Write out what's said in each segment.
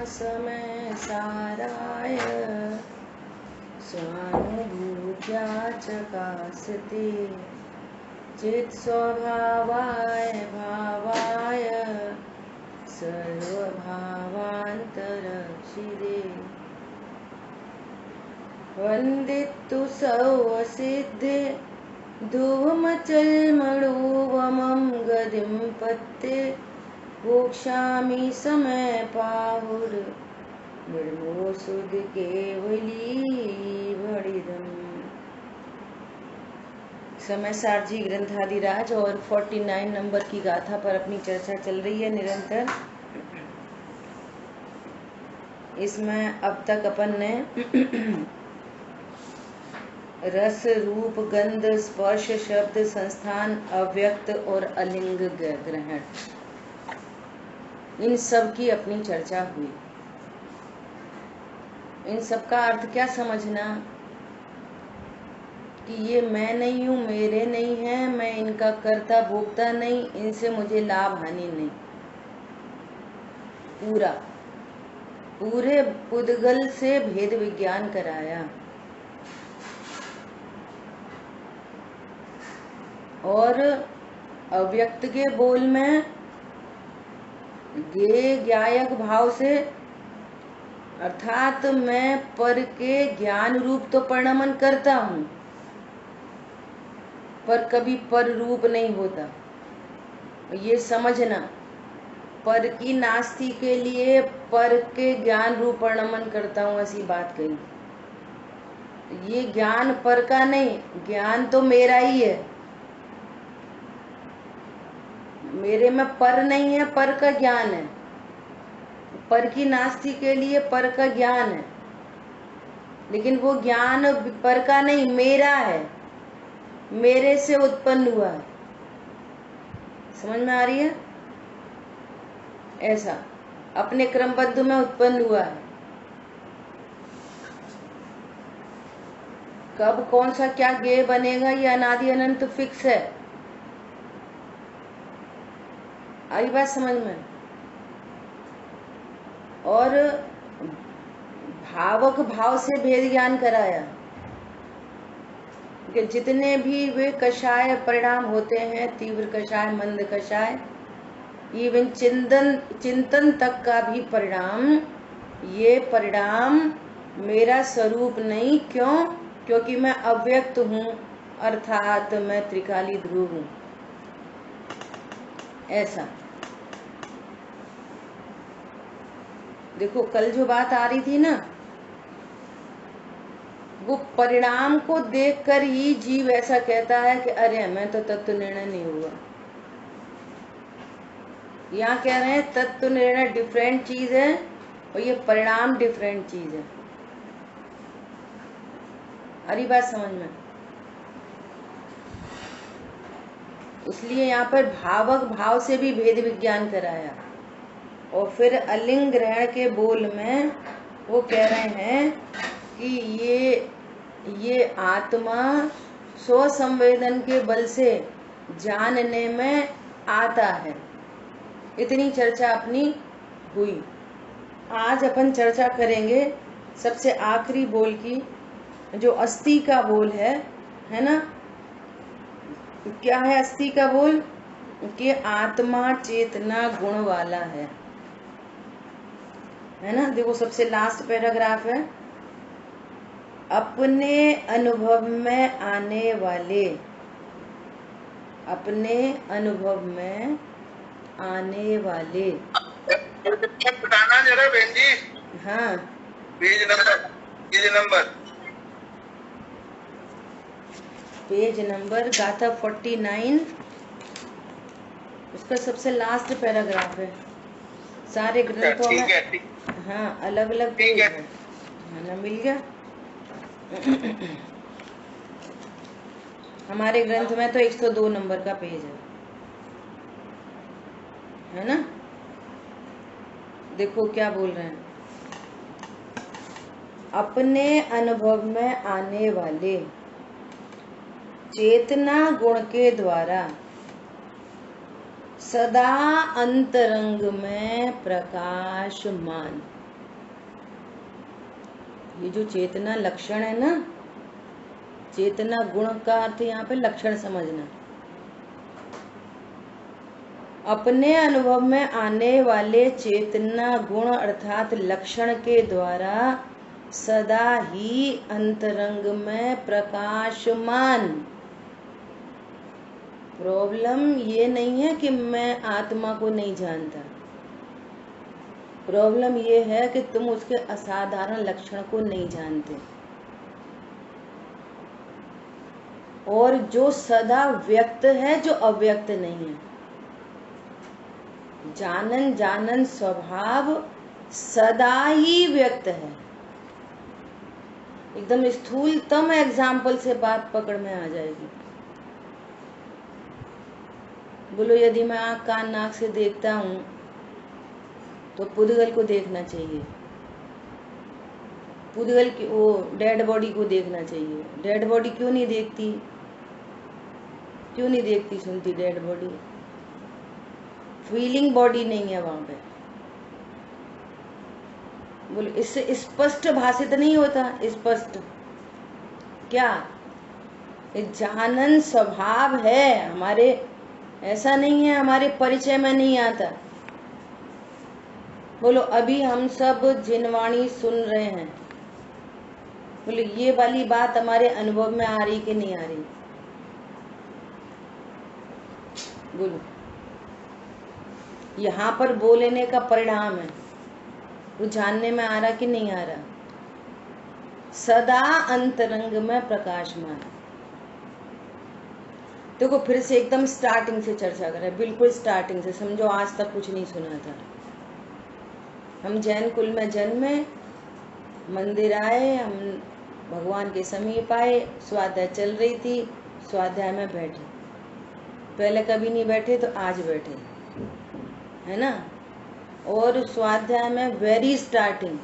समय साराय स्वानुभूत्या चकासते चित् स्वभावाय भावाय सर्वभावान्तरक्षिदे वन्दितु सौवसिद्धे धुवमचलमणुवमं गतिं पत्ते वोक्षामि समय पाहुर ब्रह्मोसुद केवली भणिदम्। समय सारजी ग्रंथादिराज और 49 नंबर की गाथा पर अपनी चर्चा चल रही है निरंतर। इसमें अब तक अपन ने रस रूप गंध स्पर्श शब्द संस्थान अव्यक्त और अलिंग ग्रहण इन सब की अपनी चर्चा हुई। इन सब का अर्थ क्या समझना कि ये मैं नहीं हूँ, मेरे नहीं है, मैं इनका कर्ता भोक्ता नहीं, इनसे मुझे लाभ हानि नहीं। पूरे पुद्गल से भेद विज्ञान कराया और अव्यक्त के बोल में गे ज्ञायक भाव से अर्थात मैं पर के ज्ञान रूप तो परिणमन करता हूँ पर कभी पर रूप नहीं होता। ये समझना, पर की नास्ति के लिए पर के ज्ञान रूप परिणमन करता हूँ ऐसी बात कही। ये ज्ञान पर का नहीं, ज्ञान तो मेरा ही है। मेरे में पर नहीं है, पर का ज्ञान है। पर की नास्ति के लिए पर का ज्ञान है, लेकिन वो ज्ञान पर का नहीं, मेरा है, मेरे से उत्पन्न हुआ है। समझ में आ रही है? ऐसा अपने क्रमबद्ध में उत्पन्न हुआ है। कब कौन सा क्या गे बनेगा ये अनादि अनंत फिक्स है। आई बात समझ में? और भावक भाव से भेद ज्ञान कराया कि जितने भी वे कषाय परिणाम होते हैं, तीव्र कषाय, मंद कषाय, इवन चिंतन तक का भी परिणाम, ये परिणाम मेरा स्वरूप नहीं। क्यों? क्योंकि मैं अव्यक्त हूँ, अर्थात मैं त्रिकाली ध्रुव हूँ। ऐसा देखो, कल जो बात आ रही थी ना, वो परिणाम को देखकर ही जीव ऐसा कहता है कि अरे मैं तो तत्व निर्णय नहीं हुआ। यहाँ कह रहे हैं तत्व निर्णय डिफरेंट चीज है और ये परिणाम डिफरेंट चीज है। हरी बात समझ में? इसलिए यहाँ पर भावक भाव से भी भेद विज्ञान कराया। और फिर अलिंग ग्रहण के बोल में वो कह रहे हैं कि ये आत्मा स्व संवेदन के बल से जानने में आता है। इतनी चर्चा अपनी हुई। आज अपन चर्चा करेंगे सबसे आखिरी बोल की, जो अस्थि का बोल है ना? क्या है अस्थि का बोल? कि आत्मा चेतना गुण वाला है ना? देखो सबसे लास्ट पैराग्राफ है, अपने अनुभव में आने वाले, अपने अनुभव में आने वाले। बताना जरा बहन जी। हाँ, पेज नंबर गाथा 49, उसका सबसे लास्ट पैराग्राफ है। सारे ग्रंथों में हाँ अलग अलग पेज है ना? मिल गया? हमारे ग्रंथ में तो 102 नंबर का पेज है ना? देखो क्या बोल रहे हैं, अपने अनुभव में आने वाले चेतना गुण के द्वारा सदा अंतरंग में प्रकाशमान। ये जो चेतना लक्षण है ना, चेतना गुण का अर्थ यहाँ पे लक्षण समझना। अपने अनुभव में आने वाले चेतना गुण अर्थात लक्षण के द्वारा सदा ही अंतरंग में प्रकाशमान। प्रॉब्लम ये नहीं है कि मैं आत्मा को नहीं जानता, प्रॉब्लम ये है कि तुम उसके असाधारण लक्षण को नहीं जानते। और जो सदा व्यक्त है, जो अव्यक्त नहीं है। जानन जानन स्वभाव सदा ही व्यक्त है। एकदम स्थूलतम एग्जाम्पल से बात पकड़ में आ जाएगी। बोलो यदि मैं आँख कान नाक से देखता हूं तो पुद्गल को देखना चाहिए, पुद्गल की वो डेड बॉडी को देखना चाहिए। डेड बॉडी क्यों नहीं देखती, क्यों नहीं देखती सुनती डेड बॉडी? फीलिंग बॉडी नहीं है वहां पे। बोलो इससे स्पष्ट भाषित नहीं होता? स्पष्ट क्या? जानन स्वभाव है हमारे, ऐसा नहीं है हमारे परिचय में नहीं आता। बोलो अभी हम सब जिनवाणी सुन रहे हैं, बोलो ये वाली बात हमारे अनुभव में आ रही कि नहीं आ रही? बोलो यहाँ पर बोलने का परिणाम है, वो जानने में आ रहा कि नहीं आ रहा? सदा अंतरंग में प्रकाशमान। देखो फिर से एकदम स्टार्टिंग से चर्चा करें, बिल्कुल स्टार्टिंग से। समझो आज तक कुछ नहीं सुना था। हम जैन कुल में जन्मे, मंदिर आए, हम भगवान के समीप आए, स्वाध्याय चल रही थी, स्वाध्याय में बैठे। पहले कभी नहीं बैठे तो आज बैठे, है ना? और स्वाध्याय में वेरी स्टार्टिंग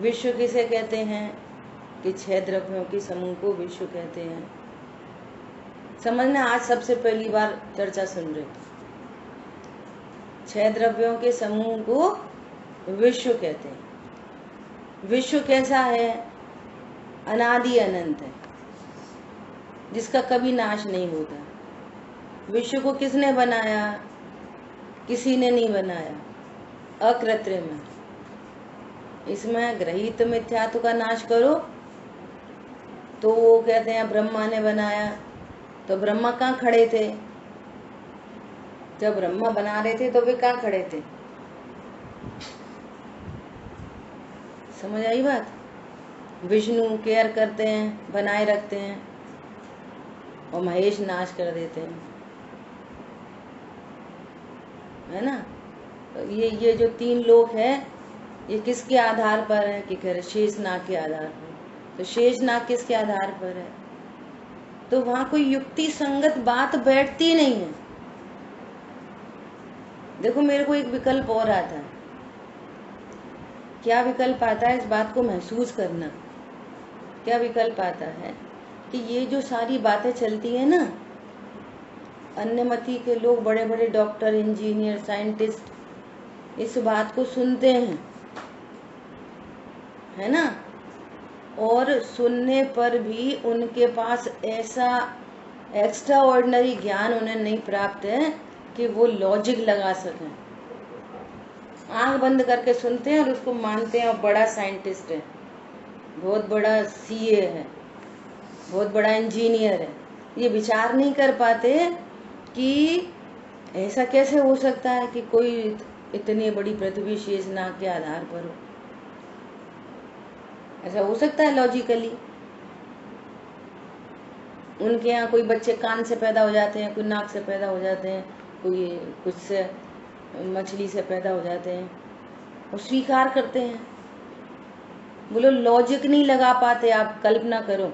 विश्व किसे कहते हैं कि 6 द्रव्यों के समूह को विश्व कहते हैं। समझना, आज सबसे पहली बार चर्चा सुन रहे। 6 द्रव्यों के समूह को विश्व कहते हैं। विश्व कैसा है? अनादि अनंत है, जिसका कभी नाश नहीं होता। विश्व को किसने बनाया? किसी ने नहीं बनाया, अकृत्रिम है। इसमें ग्रहित मिथ्यात्व का नाश करो तो वो कहते हैं ब्रह्मा ने बनाया। तो ब्रह्मा कहाँ खड़े थे? जब ब्रह्मा बना रहे थे तो वे कहाँ खड़े थे? समझ आई बात? विष्णु केयर करते हैं, बनाए रखते हैं, और महेश नाश कर देते हैं, है ना? तो ये जो 3 लोग हैं, ये किसके आधार पर है? कि कह रहे शेषनाग के आधार पर। तो शेषनाग किसके आधार पर है? तो वहां कोई युक्ति संगत बात बैठती नहीं है। देखो मेरे को एक विकल्प और आता है। क्या विकल्प आता है? इस बात को महसूस करना। क्या विकल्प आता है कि ये जो सारी बातें चलती है ना, अन्य मती के लोग, बड़े बड़े डॉक्टर, इंजीनियर, साइंटिस्ट इस बात को सुनते हैं, है ना? और सुनने पर भी उनके पास ऐसा एक्स्ट्रा ऑर्डिनरी ज्ञान उन्हें नहीं प्राप्त है कि वो लॉजिक लगा सकें। आंख बंद करके सुनते हैं और उसको मानते हैं और बड़ा साइंटिस्ट है, बहुत बड़ा सीए है, बहुत बड़ा इंजीनियर है। ये विचार नहीं कर पाते कि ऐसा कैसे हो सकता है कि कोई इतनी बड़ी पृथ्वी शेषनाग के आधार पर हो। ऐसा हो सकता है लॉजिकली? उनके यहाँ कोई बच्चे कान से पैदा हो जाते हैं, कोई नाक से पैदा हो जाते हैं, कोई कुछ से मछली से पैदा हो जाते हैं, वो स्वीकार करते हैं। बोलो लॉजिक नहीं लगा पाते। आप कल्पना करो,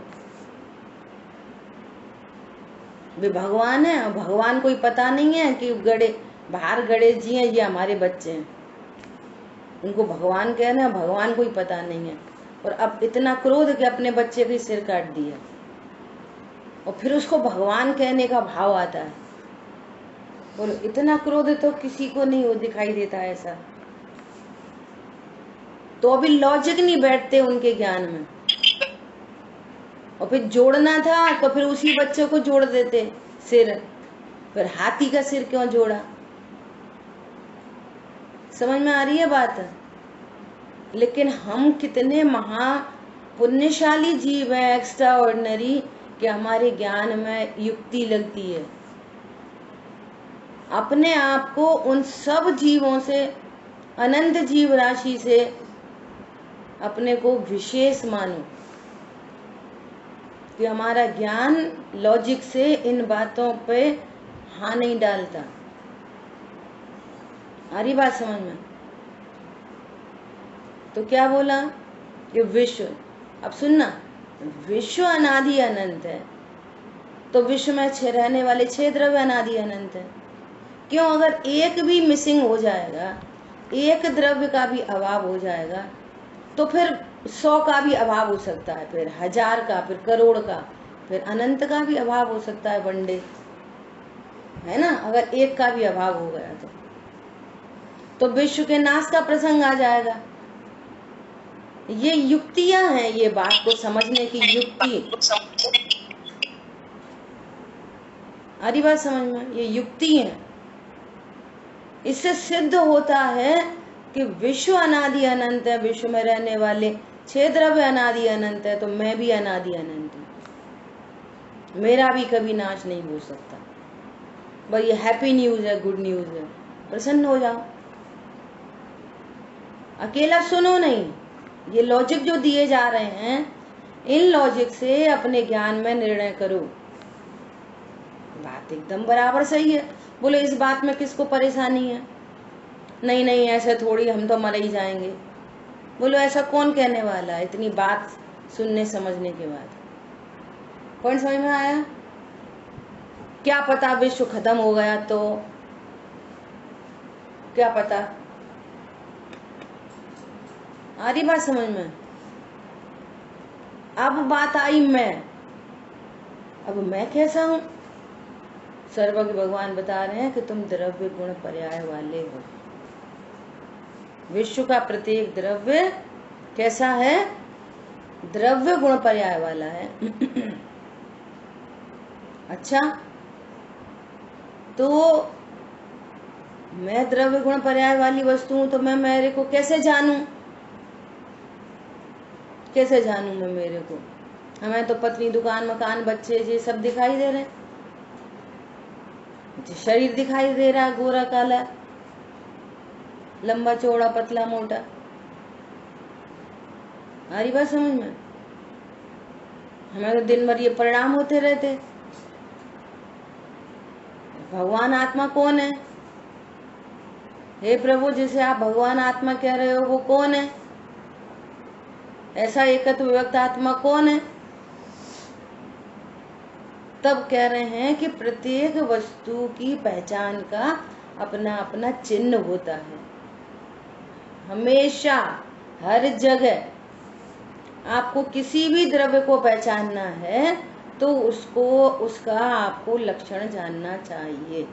वे भगवान है और भगवान कोई पता नहीं है कि गड़े बाहर गणेश जी हैं, ये हमारे बच्चे हैं, उनको भगवान कहना है, भगवान कोई पता नहीं है। और अब इतना क्रोध कि अपने बच्चे के सिर काट दिया, और फिर उसको भगवान कहने का भाव आता है। बोलो इतना क्रोध तो किसी को नहीं हो दिखाई देता ऐसा। तो अभी लॉजिक नहीं बैठते उनके ज्ञान में, और फिर जोड़ना था तो फिर उसी बच्चे को जोड़ देते सिर, फिर हाथी का सिर क्यों जोड़ा? समझ में आ रही है बात? लेकिन हम कितने महा पुण्यशाली जीव है, एक्स्ट्रा ऑर्डिनरी, कि हमारे ज्ञान में युक्ति लगती है। अपने आप को उन सब जीवों से, अनंत जीव राशि से अपने को विशेष मानो, कि हमारा ज्ञान लॉजिक से इन बातों पे हाँ नहीं डालता। आ रही बात समझ में? तो क्या बोला कि विश्व, अब सुनना, विश्व अनादि अनंत है, तो विश्व में रहने वाले 6 द्रव्य अनादि अनंत है। क्यों? अगर एक भी मिसिंग हो जाएगा, एक द्रव्य का भी अभाव हो जाएगा, तो फिर 100 का भी अभाव हो सकता है, फिर 1000 का, फिर करोड़ का, फिर अनंत का भी अभाव हो सकता है वनडे, है ना? अगर एक का भी अभाव हो गया तो विश्व के नाश का प्रसंग आ जाएगा। ये युक्तियां हैं, ये बात को समझने की युक्ति। आ रही बात समझ में? ये युक्ति है। इससे सिद्ध होता है कि विश्व अनादि अनंत है, विश्व में रहने वाले 6 द्रव्य अनादि अनंत है, तो मैं भी अनादि अनंत हूं, मेरा भी कभी नाश नहीं हो सकता। भाई ये हैप्पी न्यूज है, गुड न्यूज है, प्रसन्न हो जाओ। अकेला सुनो नहीं, ये लॉजिक जो दिए जा रहे हैं, इन लॉजिक से अपने ज्ञान में निर्णय करो। बात एकदम बराबर सही है। बोले इस बात में किसको परेशानी है? नहीं नहीं ऐसे थोड़ी, हम तो मर ही जाएंगे। बोलो ऐसा कौन कहने वाला है इतनी बात सुनने समझने के बाद? पॉइंट समझ में आया? क्या पता विश्व खत्म हो गया तो, क्या पता? आ रही बात समझ में? अब बात आई मैं, अब मैं कैसा हूं? सर्वज्ञ भगवान बता रहे हैं कि तुम द्रव्य गुण पर्याय वाले हो। विश्व का प्रत्येक द्रव्य कैसा है? द्रव्य गुण पर्याय वाला है। अच्छा, तो मैं द्रव्य गुण पर्याय वाली वस्तु हूं, तो मैं मेरे को कैसे जानूं? कैसे जानूं मैं मेरे को? हमें तो पत्नी, दुकान, मकान, बच्चे ये सब दिखाई दे रहे हैं, शरीर दिखाई दे रहा है, गोरा काला, लंबा चौड़ा, पतला मोटा। आ रही बात समझ में? हमें तो दिन भर ये परिणाम होते रहते। भगवान आत्मा कौन है? हे प्रभु, जिसे आप भगवान आत्मा कह रहे हो वो कौन है? ऐसा एकत्व विभक्त आत्मा कौन है? तब कह रहे हैं कि प्रत्येक वस्तु की पहचान का अपना अपना चिन्ह होता है। हमेशा हर जगह आपको किसी भी द्रव्य को पहचानना है तो उसका आपको लक्षण जानना चाहिए।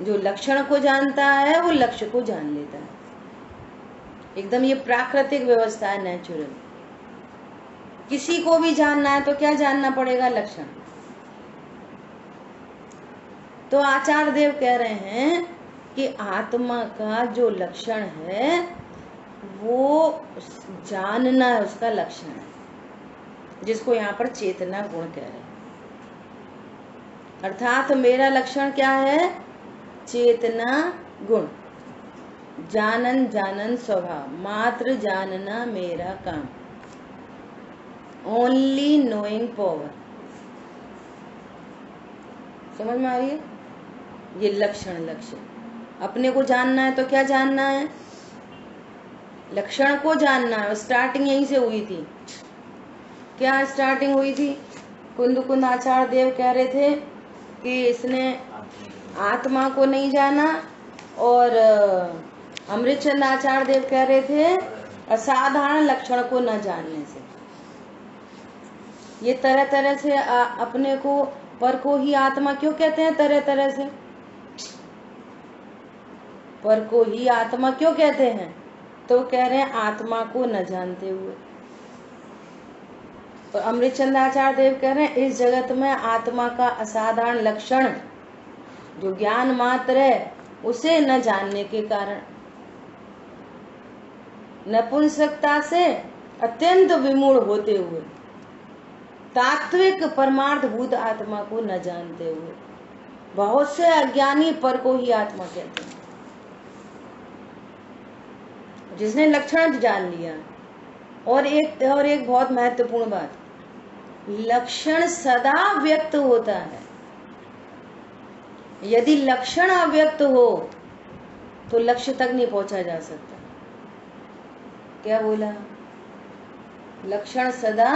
जो लक्षण को जानता है वो लक्ष्य को जान लेता है। एकदम ये प्राकृतिक व्यवस्था है, नेचुरल। किसी को भी जानना है तो क्या जानना पड़ेगा? लक्षण। तो आचार्य देव कह रहे हैं कि आत्मा का जो लक्षण है वो जानना है, उसका लक्षण है, जिसको यहाँ पर चेतना गुण कह रहे हैं। अर्थात मेरा लक्षण क्या है? चेतना गुण। जानन जानन स्वभाव, मात्र जानना मेरा काम। Only knowing power. समझ में आ रही है? ये लक्षण, लक्ष्य। अपने को जानना है तो क्या जानना है? लक्षण को जानना है। स्टार्टिंग यहीं से हुई थी। क्या स्टार्टिंग हुई थी? कुंद आचार्य देव कह रहे थे कि इसने आत्मा को नहीं जाना, और अमृतचंद आचार्य देव कह रहे थे असाधारण लक्षण को न जानने से। ये तरह तरह से अपने को पर को ही आत्मा क्यों कहते हैं? तरह तरह से पर को ही आत्मा क्यों कहते हैं? तो कह रहे हैं आत्मा को न जानते हुए। और अमृतचंद आचार्य देव कह रहे हैं इस जगत में आत्मा का असाधारण लक्षण जो ज्ञान मात्र है उसे न जानने के कारण नपुंसकता से अत्यंत विमूढ़ होते हुए तात्विक परमार्थ भूत आत्मा को न जानते हुए बहुत से अज्ञानी पर को ही आत्मा कहते हैं। जिसने लक्षण जान लिया। और एक बहुत महत्वपूर्ण बात, लक्षण सदा व्यक्त होता है। यदि लक्षण अव्यक्त हो तो लक्ष्य तक नहीं पहुंचा जा सकता। क्या बोला? लक्षण सदा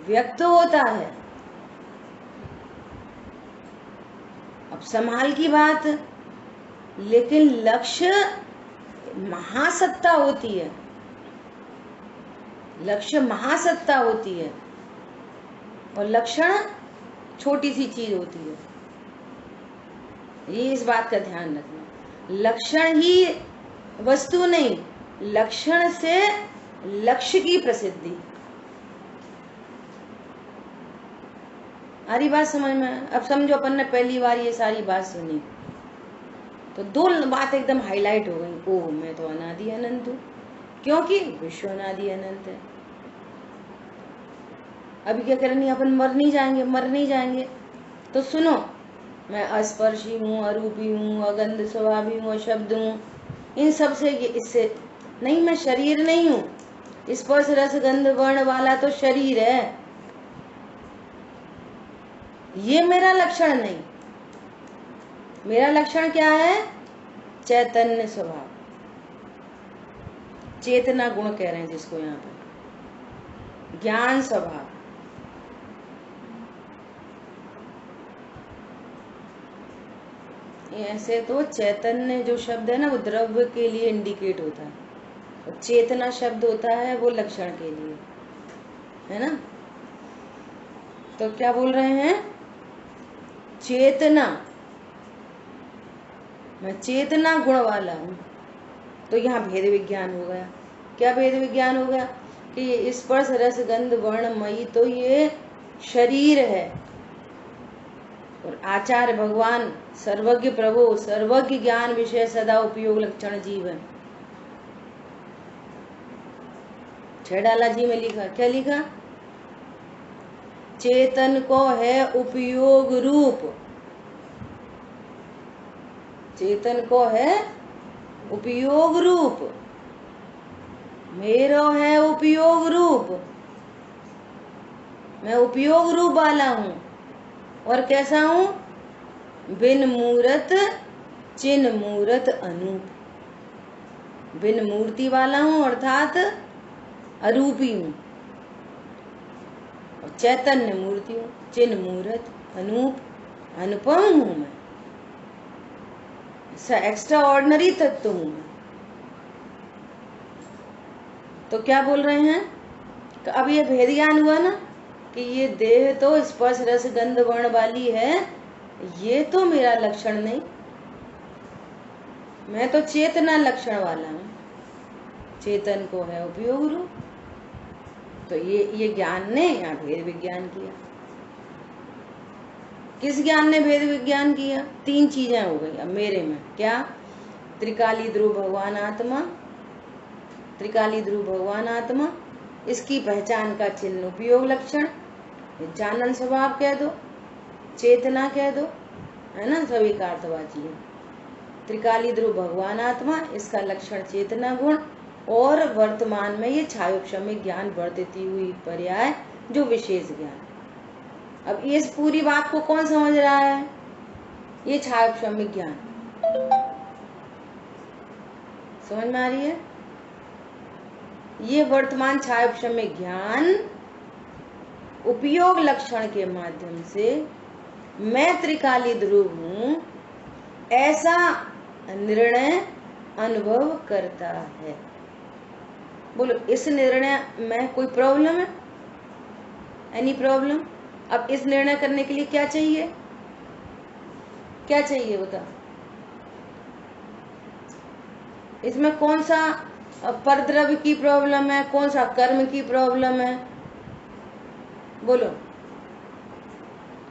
व्यक्त होता है। अब संभाल की बात, लेकिन लक्ष्य महासत्ता होती है। लक्ष्य महासत्ता होती है और लक्षण छोटी सी चीज होती है। ये इस बात का ध्यान रखना। लक्षण ही वस्तु नहीं, लक्षण से लक्ष्य की प्रसिद्धि। आ रही बात समझ में? अब समझो अपन ने पहली बार ये सारी बात सुनी तो दो बात एकदम हाईलाइट हो गई। ओह, मैं तो अनादि अनंत हूँ, क्योंकि विश्व अनादि अनंत है। अभी क्या करनी, अपन मर नहीं जाएंगे। तो सुनो, मैं अस्पर्शी हूँ, अरूपी हूँ, अगंध स्वभावी हूँ, अशब्द हूँ, इन सब से इससे नहीं, मैं शरीर नहीं हूँ। स्पर्श रस गंध वर्ण वाला तो शरीर है, ये मेरा लक्षण नहीं। मेरा लक्षण क्या है? चैतन्य स्वभाव, चेतना गुण कह रहे हैं जिसको यहाँ पर, ज्ञान स्वभाव। ऐसे तो चैतन्य जो शब्द है ना वो द्रव्य के लिए इंडिकेट होता है, और चेतना शब्द होता है वो लक्षण के लिए, है ना। तो क्या बोल रहे हैं? चेतना, मैं चेतना गुण वाला हूं। तो यहाँ भेद विज्ञान हो गया। क्या भेद विज्ञान हो गया? कि ये स्पर्श रस गंध वर्णमयी तो ये शरीर है, और आचार्य भगवान सर्वज्ञ प्रभु सर्वज्ञ ज्ञान विषय सदा उपयोग लक्षण जीवन। छेड़ाला जी में लिखा, क्या लिखा? चेतन को है उपयोग रूप, चेतन को है उपयोग रूप, मेरो है उपयोग रूप, मैं उपयोग रूप वाला हूं। और कैसा हूं? बिन मूरत चिन्ह मूरत अनूप, बिन मूर्ति वाला हूं अर्थात अरूपी हूं, और चैतन्य मूर्ति हूं, चिन्ह मूरत अनूप अनुपम हूं मैं, एक्स्ट्रा ऑर्डिनरी तत्व हूं मैं। तो क्या बोल रहे हैं? तो अब ये भेद ज्ञान हुआ ना कि ये देह तो स्पर्श रस गंध वर्ण वाली है, ये तो मेरा लक्षण नहीं, मैं तो चेतना लक्षण वाला हूं। चेतन को है उपयोग रूप। तो ये ज्ञान ने यहाँ भेद विज्ञान किया। किस ज्ञान ने भेद विज्ञान किया? तीन चीजें हो गई अब मेरे में। क्या? त्रिकाली ध्रुव भगवान आत्मा, त्रिकाली ध्रुव भगवान आत्मा, इसकी पहचान का चिन्ह उपयोग लक्षण, जानन स्वभाव कह दो, चेतना कह दो, है ना, सभी का अर्थवाची है। त्रिकाली ध्रुव भगवान आत्मा, इसका लक्षण चेतना गुण, और वर्तमान में ये छायोक्षमिक ज्ञान वर्तती हुई पर्याय जो विशेष ज्ञान। अब इस पूरी बात को कौन समझ रहा है? ये छायोक्षमिक ज्ञान समझ में आ रही है? ये वर्तमान छायोक्षमिक ज्ञान उपयोग लक्षण के माध्यम से मैं त्रिकाली ध्रुव हूं ऐसा निर्णय अनुभव करता है। बोलो, इस निर्णय में कोई प्रॉब्लम है? Any problem? अब इस निर्णय करने के लिए क्या चाहिए? क्या चाहिए बता? इसमें कौन सा परद्रव्य की प्रॉब्लम है, कौन सा कर्म की प्रॉब्लम है? बोलो,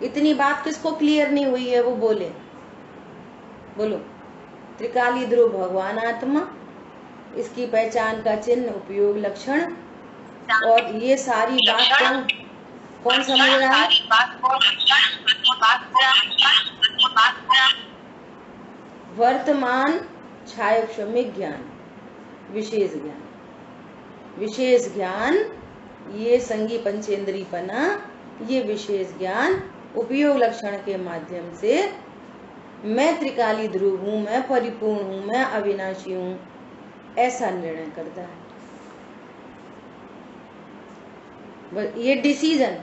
इतनी बात किसको क्लियर नहीं हुई है वो बोले। बोलो, त्रिकाली ध्रुव भगवान आत्मा, इसकी पहचान का चिन्ह, उपयोग लक्षण, और ये सारी बात कौन समझ रहा है? वर्तमान छायोक्षमिक ज्ञान, विशेष ज्ञान। विशेष ज्ञान ये संगी पंचेंद्रीपना, ये विशेष ज्ञान उपयोग लक्षण के माध्यम से मैं त्रिकाली ध्रुव हूं, मैं परिपूर्ण हूं, मैं अविनाशी हूं, ऐसा निर्णय करता है। ये डिसीजन,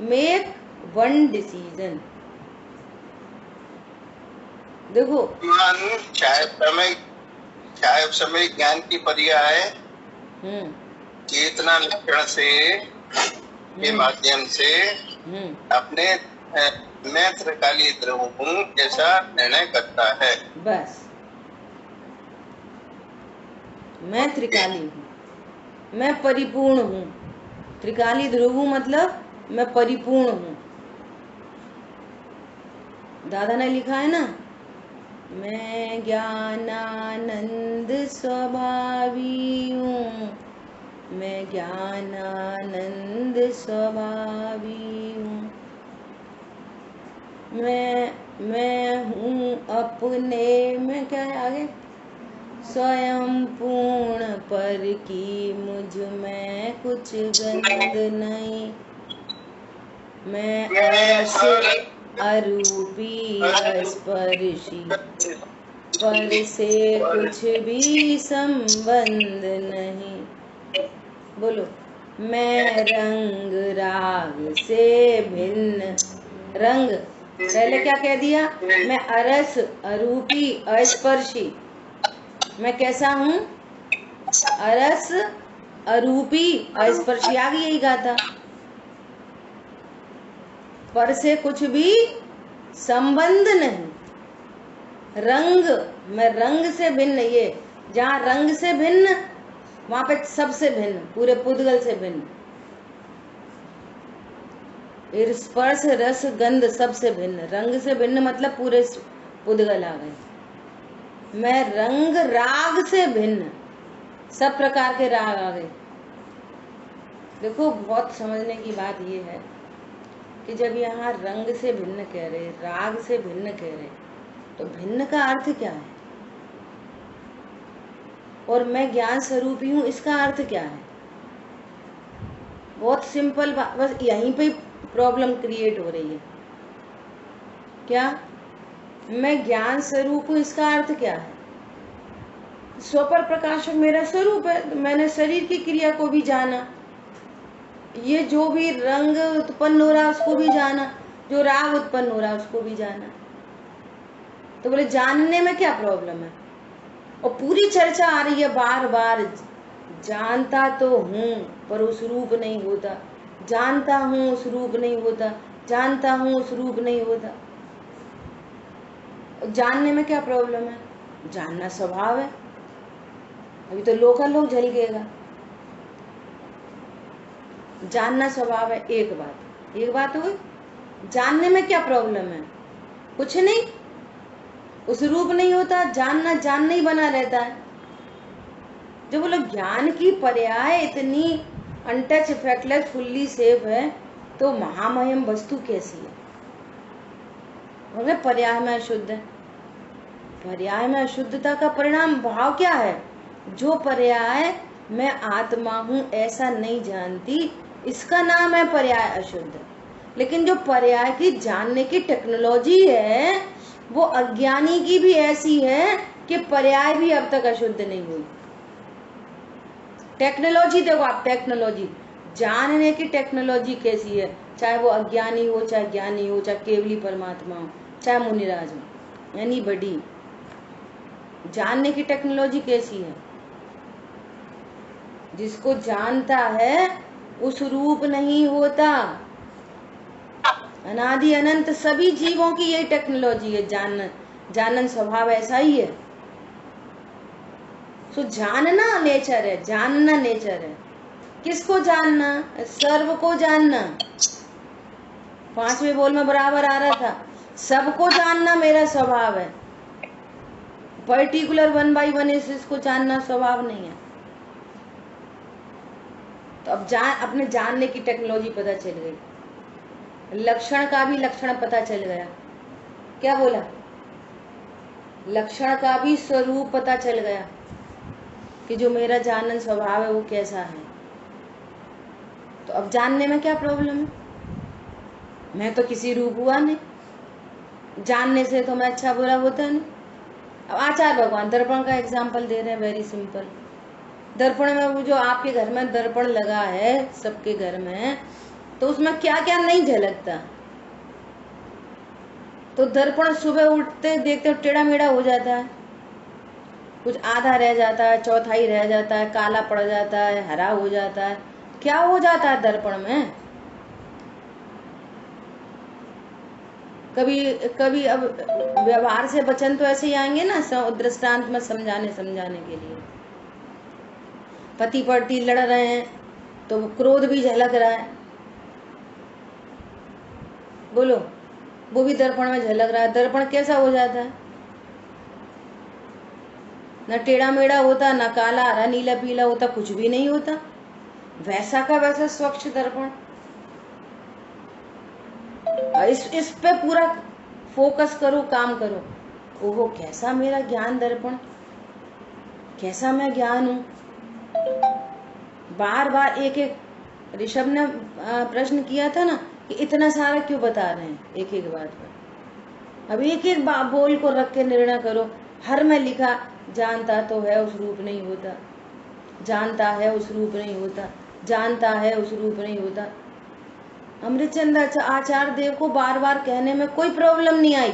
मेक वन डिसीजन। देखो, चाहे समय ज्ञान की पर्याय चेतना लक्षण से के माध्यम से अपने मैं त्रिकाली ध्रुव हूँ ऐसा निर्णय करता है। बस, मैं त्रिकाली हूँ, मैं परिपूर्ण हूँ। त्रिकाली ध्रुव हूँ मतलब मैं परिपूर्ण हूँ। दादा ने लिखा है ना, मैं ज्ञानानंद स्वभावी हूँ, मैं ज्ञानानंद स्वभावी हूँ। मैं हूँ अपने में, क्या है आगे, स्वयं पूर्ण पर की मुझ में कुछ गंध नहीं। मैं अरस अरूपी स्पर्शी, पर से कुछ भी संबंध नहीं। बोलो, मैं रंग राग से भिन्न। रंग पहले क्या कह दिया? मैं अरस अरूपी अस्पर्शी। मैं कैसा हूँ? अरस अरूपी अस्पर्शी, आगे यही कहा था। पर से कुछ भी संबंध नहीं। रंग, मैं रंग से भिन्न। ये जहाँ रंग से भिन्न वहां पे सबसे भिन्न, पूरे पुद्गल से भिन्न। स्पर्श रस गंध सबसे भिन्न। रंग से भिन्न मतलब पूरे पुद्गल आ गए। मैं रंग राग से भिन्न, सब प्रकार के राग आ गए। देखो, बहुत समझने की बात ये है कि जब यहाँ रंग से भिन्न कह रहे, राग से भिन्न कह रहे, तो भिन्न का अर्थ क्या है? और मैं ज्ञान स्वरूपी हूँ, इसका अर्थ क्या है? बहुत सिंपल बात, बस यहीं पे प्रॉब्लम क्रिएट हो रही है। क्या? मैं ज्ञान स्वरूप हूँ, इसका अर्थ क्या है? स्वपर प्रकाशक मेरा स्वरूप है, तो मैंने शरीर की क्रिया को भी जाना, ये जो भी रंग उत्पन्न हो रहा है उसको भी जाना, जो राग उत्पन्न हो रहा है उसको भी जाना। तो बोले जानने में क्या प्रॉब्लम है? और पूरी चर्चा आ रही है बार बार, जानता तो हूँ पर उस रूप नहीं होता, जानता हूँ उस रूप नहीं होता, जानता हूँ उस रूप नहीं होता। जानने में क्या प्रॉब्लम है? जानना स्वभाव है। अभी तो लोकल लोग झलकेगा, जानना स्वभाव है। एक बात हुई। जानने में क्या प्रॉब्लम है? कुछ नहीं, उस रूप नहीं होता, जानना जानना ही बना रहता है। जब बोलो ज्ञान की पर्याय इतनी अनटच इफेक्टलेस फुल्ली सेफ है, तो महामहिम वस्तु कैसी है? बोले पर्याय में अशुद्ध है। पर्याय में अशुद्धता का परिणाम भाव क्या है? जो पर्याय मैं आत्मा हूं ऐसा नहीं जानती, इसका नाम है पर्याय अशुद्ध। लेकिन जो पर्याय की जानने की टेक्नोलॉजी है वो अज्ञानी की भी ऐसी है कि पर्याय भी अब तक अशुद्ध नहीं हुई। टेक्नोलॉजी देखो आप, टेक्नोलॉजी जानने की टेक्नोलॉजी कैसी है, चाहे वो अज्ञानी हो, चाहे ज्ञानी हो, चाहे केवली परमात्मा हो, चाहे मुनिराज हो, यानी बड़ी जानने की टेक्नोलॉजी कैसी है? जिसको जानता है उस रूप नहीं होता। अनादि अनंत सभी जीवों की यही टेक्नोलॉजी है। जानन स्वभाव ऐसा ही है। सो जानना नेचर है, जानना नेचर है। किसको जानना? सर्व को जानना। 5वें बोल में बराबर आ रहा था, सबको जानना मेरा स्वभाव है। पर्टिकुलर 1 by 1 इसको जानना स्वभाव नहीं है। तो अब अपने जानने की टेक्नोलॉजी पता चल गई, लक्षण का भी लक्षण पता चल गया। क्या बोला? लक्षण का भी स्वरूप पता चल गया कि जो मेरा जानन स्वभाव है वो कैसा है। तो अब जानने में क्या प्रॉब्लम है? मैं तो किसी रूप हुआ नहीं, जानने से तो मैं अच्छा बुरा होता नहीं। अब आचार्य भगवान दर्पण का एग्जाम्पल दे रहे हैं, वेरी सिंपल। दर्पण में वो जो आपके घर में दर्पण लगा है, सबके घर में, तो उसमें क्या क्या नहीं झलकता। तो दर्पण सुबह उठते देखते हो टेढ़ा मेढ़ा हो जाता है, कुछ आधा रह जाता है, चौथाई रह जाता है, काला पड़ जाता है, हरा हो जाता है। क्या हो जाता है दर्पण में? कभी कभी अब व्यवहार से वचन तो ऐसे ही आएंगे ना, दृष्टांत में समझाने के लिए। पति पत्नी लड़ रहे हैं तो क्रोध भी झलक रहा है, बोलो, वो भी दर्पण में झलक रहा है। दर्पण कैसा हो जाता है? ना टेढ़ा मेढ़ा होता, ना काला हरा नीला पीला होता, कुछ भी नहीं होता, वैसा का वैसा स्वच्छ दर्पण। इस पे पूरा फोकस करो, काम करो। ओहो, कैसा मेरा ज्ञान दर्पण, कैसा मैं ज्ञान हूं। बार बार एक एक ऋषभ ने प्रश्न किया था ना कि इतना सारा क्यों बता रहे हैं एक एक बात पर। अब एक एक बोल को रख के निर्णय करो। हर में लिखा जानता तो है उस रूप नहीं होता, जानता है उस रूप नहीं होता, जानता है उस रूप नहीं होता। अमृतचंद आचार्य देव को बार बार कहने में कोई प्रॉब्लम नहीं आई।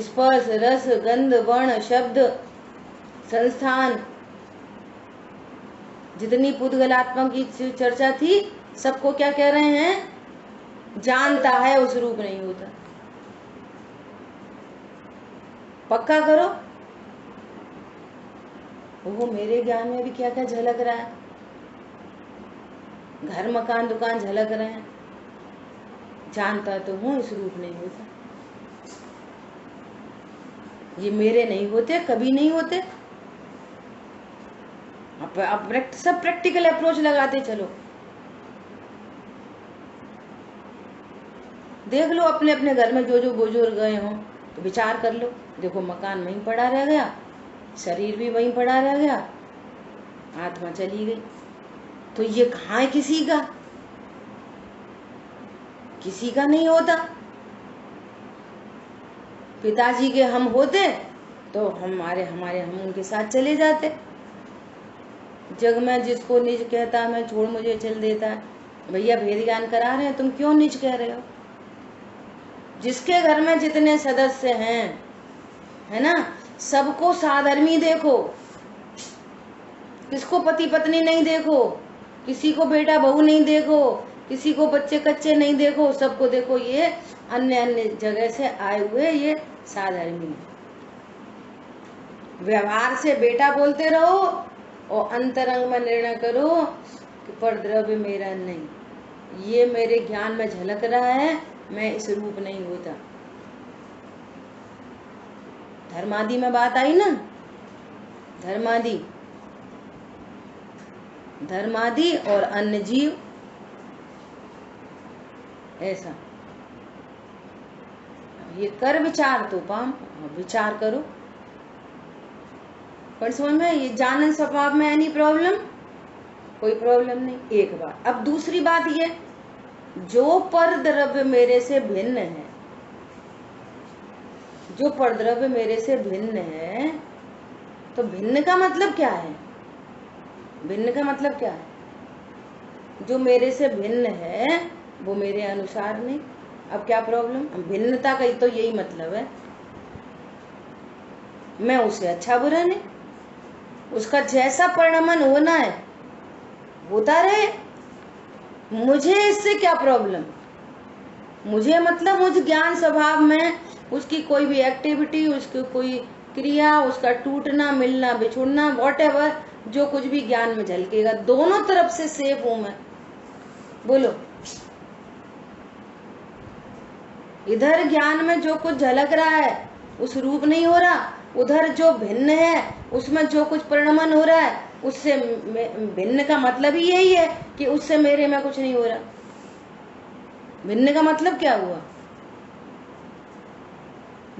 स्पर्श, रस, गंध, वर्ण, शब्द, संस्थान, जितनी पुद्गलात्मक की चर्चा थी, सबको क्या कह रहे हैं? जानता है उस रूप नहीं होता। पक्का करो। वो मेरे ज्ञान में भी क्या क्या झलक रहा है। घर मकान दुकान झलक रहे हैं, जानता तो हूं इस रूप नहीं होता। ये मेरे नहीं होते, कभी नहीं होते। अब सब प्रैक्टिकल अप्रोच लगाते चलो। देख लो अपने अपने घर में जो जो बुजुर्ग गए हों तो विचार कर लो। देखो मकान वहीं पड़ा रह गया, शरीर भी वहीं पड़ा रह गया, आत्मा चली गई। तो ये कहाँ है किसी का? किसी का नहीं होता। पिताजी के हम होते तो हम उनके साथ चले जाते। जग में जिसको निज कहता मैं छोड़ मुझे चल देता है। भैया भेद ज्ञान करा रहे हैं, तुम क्यों निज कह रहे हो? जिसके घर में जितने सदस्य हैं, है ना, सबको साधर्मी देखो, किसको पति पत्नी नहीं देखो, किसी को बेटा बहू नहीं देखो, किसी को बच्चे कच्चे नहीं देखो, सबको देखो ये अन्य अन्य जगह से आए हुए ये साधर्मी। व्यवहार से बेटा बोलते रहो और अंतरंग में निर्णय करो कि पर द्रव्य मेरा नहीं, ये मेरे ज्ञान में झलक रहा है, मैं इस रूप नहीं होता। धर्मादि में बात आई ना, धर्मादि और अन्य जीव, ऐसा ये कर विचार तो पाम विचार करो। पर समझ में ये जानन स्वभाव में एनी प्रॉब्लम? कोई प्रॉब्लम नहीं। एक बात। अब दूसरी बात ये, जो पर द्रव्य मेरे से भिन्न है, जो पर द्रव्य मेरे से भिन्न है, तो भिन्न का मतलब क्या है? भिन्न का मतलब क्या है? जो मेरे से भिन्न है वो मेरे अनुसार नहीं। अब क्या प्रॉब्लम? भिन्नता का तो यही मतलब है, मैं उसे अच्छा बुरा नहीं, उसका जैसा परिणमन होना है होता रहे, मुझे इससे क्या प्रॉब्लम? मुझे मतलब मुझ ज्ञान स्वभाव में उसकी कोई भी एक्टिविटी, उसकी कोई क्रिया, उसका टूटना, मिलना, बिछुड़ना, व्हाटएवर, जो कुछ भी ज्ञान में झलकेगा, दोनों तरफ से सेफ हूं मैं। बोलो, इधर ज्ञान में जो कुछ झलक रहा है उस रूप नहीं हो रहा, उधर जो भिन्न है उसमें जो कुछ परिणमन हो रहा है उससे भिन्न का मतलब ही यही है कि उससे मेरे में कुछ नहीं हो रहा। भिन्न का मतलब क्या हुआ?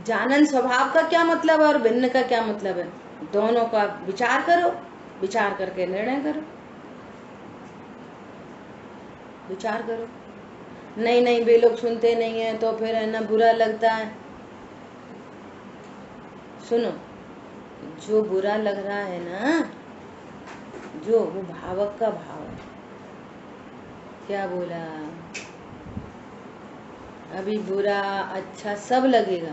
जानन स्वभाव का क्या मतलब है और भिन्न का क्या मतलब है? दोनों का विचार करो, विचार करके निर्णय करो, विचार करो। नहीं वे लोग सुनते नहीं है तो फिर है ना बुरा लगता है। सुनो, जो बुरा लग रहा है ना, जो वो भावक का भाव है। क्या बोला? अभी बुरा अच्छा सब लगेगा।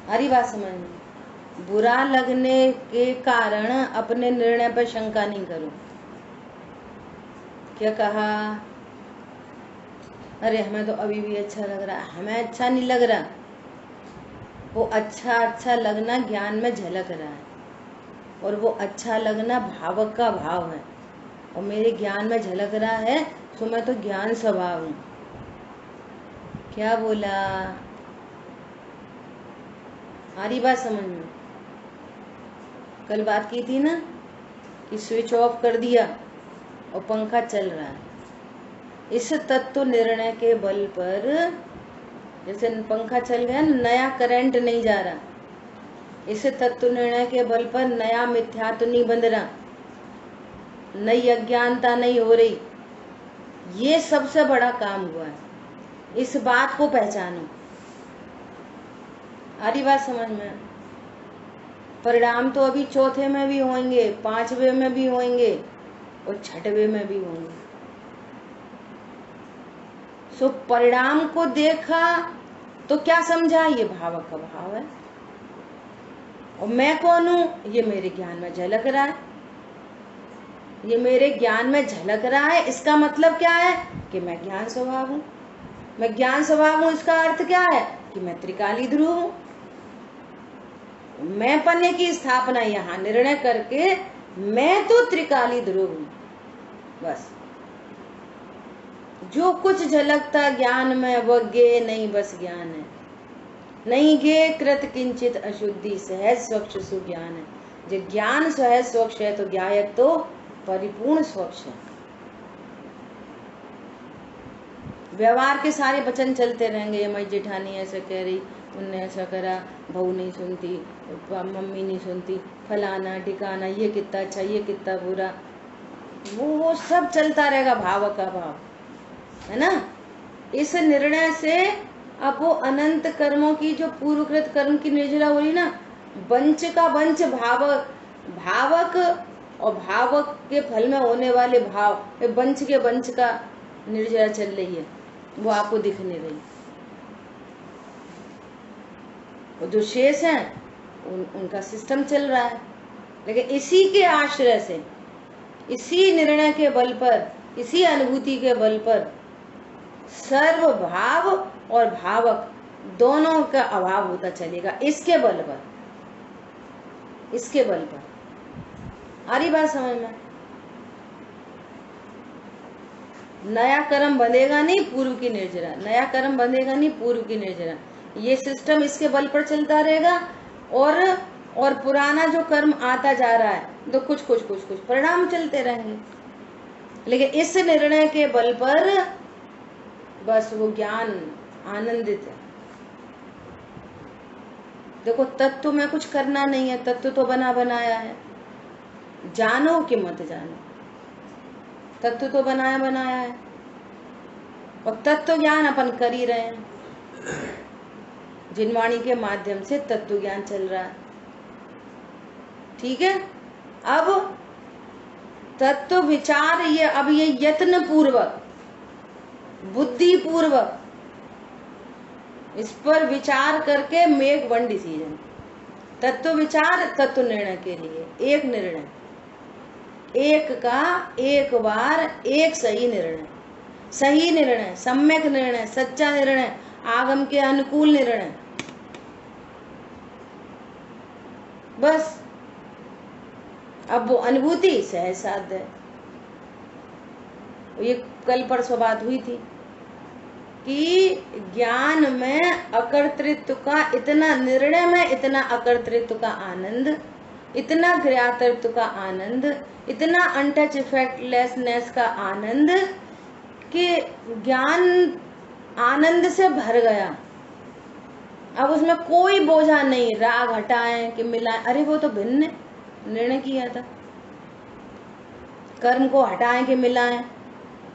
हरी बात समझ में? बुरा लगने के कारण अपने निर्णय पर शंका नहीं करो। क्या कहा? अरे हमें तो अभी भी अच्छा लग रहा है। हमें अच्छा नहीं लग रहा, वो अच्छा लगना ज्ञान में झलक रहा है, और वो अच्छा लगना भावक का भाव है, और मेरे ज्ञान में झलक रहा है, तो मैं तो ज्ञान स्वभाव हूँ। क्या बोला? हरी बात समझ में? कल बात की थी ना कि स्विच ऑफ कर दिया और पंखा चल रहा है। इस तत्व निर्णय के बल पर, जैसे पंखा चल गया, नया करंट नहीं जा रहा, इस तत्व निर्णय के बल पर नया मिथ्यात्व नहीं बंध रहा, नई अज्ञानता नहीं हो रही। ये सबसे बड़ा काम हुआ है। इस बात को पहचानो। आरी बात समझ में? परिणाम तो अभी चौथे में भी होंगे, पांचवे में भी होंगे और छठवे में भी होंगे। सो परिणाम को देखा तो क्या समझा? ये भावक का भाव है, और मैं कौन हूं? ये मेरे ज्ञान में झलक रहा है। ये मेरे ज्ञान में झलक रहा है, इसका मतलब क्या है? कि मैं ज्ञान स्वभाव हूं। मैं ज्ञान स्वभाव हूं, इसका अर्थ क्या है? कि मैं त्रिकाली ध्रुव हूं। मैं पन्ने की स्थापना यहां निर्णय करके, मैं तो त्रिकाली ध्रुव हूं। बस जो कुछ झलकता ज्ञान में वो गे नहीं, बस ज्ञान है। नहीं गे कृत किंचित अशुद्धि, सहज स्वच्छ सुज्ञान है। जो ज्ञान सहज स्वच्छ है तो ज्ञायक तो परिपूर्ण स्वच्छ है। व्यवहार के सारे वचन चलते रहेंगे, ये मैं जेठानी ऐसा कह रही, उनने ऐसा करा, बहू नहीं सुनती, मम्मी नहीं सुनती, फलाना ठिकाना, ये कितना अच्छा, ये कितना बुरा, वो सब चलता रहेगा। भाव का भाव है ना। इस निर्णय से अब वो अनंत कर्मों की जो पूर्वकृत कर्म की निर्जरा हो रही ना, वंच का वंच भावक और भावक के फल में होने वाले भाव, वंच के वंच का निर्जरा चल रही है, वो आपको दिख नहीं रही। और जो शेष है उनका सिस्टम चल रहा है, लेकिन इसी के आश्रय से, इसी निर्णय के बल पर, इसी अनुभूति के बल पर सर्व भाव और भावक दोनों का अभाव होता चलेगा। इसके बल पर, इसके बल पर। आ रही बात समझ में? नया कर्म बंधेगा नहीं पूर्व की निर्जरा, नया कर्म बंधेगा नहीं पूर्व की निर्जरा। ये सिस्टम इसके बल पर चलता रहेगा, और पुराना जो कर्म आता जा रहा है तो कुछ परिणाम चलते रहेंगे, लेकिन इस निर्णय के बल पर बस वो ज्ञान आनंदित है। देखो, तत्व में कुछ करना नहीं है, तत्व तो बना बनाया है। जानो कि मत जानो, तत्व तो बनाया बनाया है, और तत्व ज्ञान अपन कर ही रहे हैं। जिनवाणी के माध्यम से तत्व ज्ञान चल रहा है, ठीक है। अब तत्व विचार, ये यत्न पूर्वक, बुद्धि पूर्वक इस पर विचार करके मेक वन डिसीजन। तत्व विचार, तत्व निर्णय के लिए एक निर्णय, एक का एक बार एक सही निर्णय, सम्यक निर्णय, सच्चा निर्णय, आगम के अनुकूल निर्णय, बस। अब वो अनुभूति सहज साध्य है। ये कल परसों बात हुई थी कि ज्ञान में अकर्तृत्व का इतना, निर्णय में इतना अकर्तृत्व का आनंद, इतना ज्ञातृत्व का आनंद, इतना अनटच इफेक्टलेसनेस का आनंद कि ज्ञान आनंद से भर गया। अब उसमें कोई बोझा नहीं, राग हटाएं कि मिलाएं, अरे वो तो भिन्न निर्णय किया था। कर्म को हटाएं कि मिलाएं,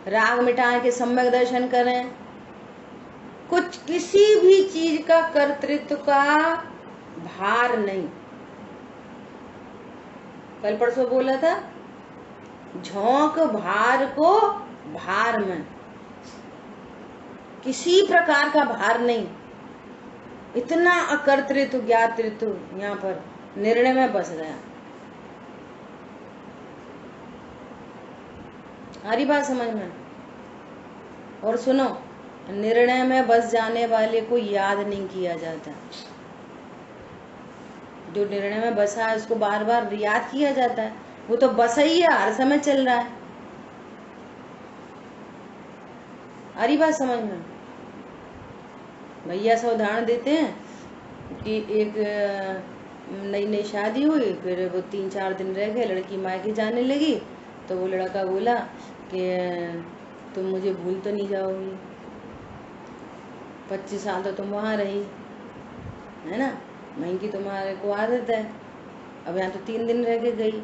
राग मिटाएं कि सम्यक दर्शन करें। कुछ किसी भी चीज का कर्तृत्व का भार नहीं। कल परसों बोला था, झोंक भार को भार में, किसी प्रकार का भार नहीं। इतना अकर्तृत्व ज्ञातृत्व यहाँ पर निर्णय में बस गया। हरी बात समझ में? और सुनो, निर्णय में बस जाने वाले को याद नहीं किया जाता। जो निर्णय में बसा है उसको बार बार याद किया जाता है, वो तो बसा ही है, हर समय चल रहा है। हरी बात समझ में? भैया से उदाहरण देते हैं कि एक नई नई शादी हुई, फिर वो 3-4 दिन रह गए, लड़की मायके जाने लगी, तो वो लड़का बोला कि तुम मुझे भूल तो नहीं जाओगी, 25 साल तो तुम वहाँ रही है ना, वहीं की तुम्हारे को आदत है, अब यहाँ तो 3 दिन रह के गई,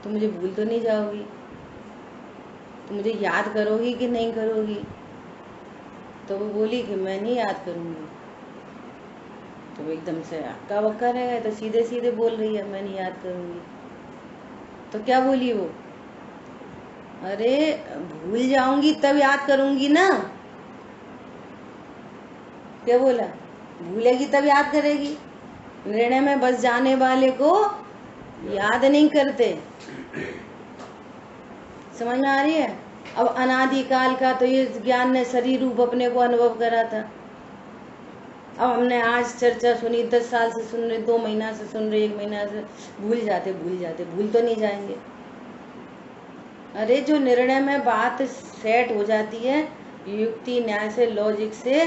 तुम मुझे भूल तो नहीं जाओगी, तुम मुझे याद करोगी कि नहीं करोगी? तो वो बोली कि मैं नहीं याद करूँगी। तो वो एकदम से अक्का बक्का रह गए, तो सीधे सीधे बोल रही है मैं नहीं याद करूँगी। तो क्या बोली वो? अरे भूल जाऊंगी तब याद करूंगी ना। क्या बोला? भूलेगी तब याद करेगी। निर्णय में बस जाने वाले को याद नहीं करते। समझ में आ रही है? अब अनादिकाल का तो ये ज्ञान ने शरीर रूप अपने को अनुभव करा था। अब हमने आज चर्चा सुनी, 10 साल से सुन रहे, 2 महीना से सुन रहे, 1 महीना से, भूल जाते भूल तो नहीं जाएंगे। अरे जो निर्णय में बात सेट हो जाती है युक्ति न्याय से, लॉजिक से,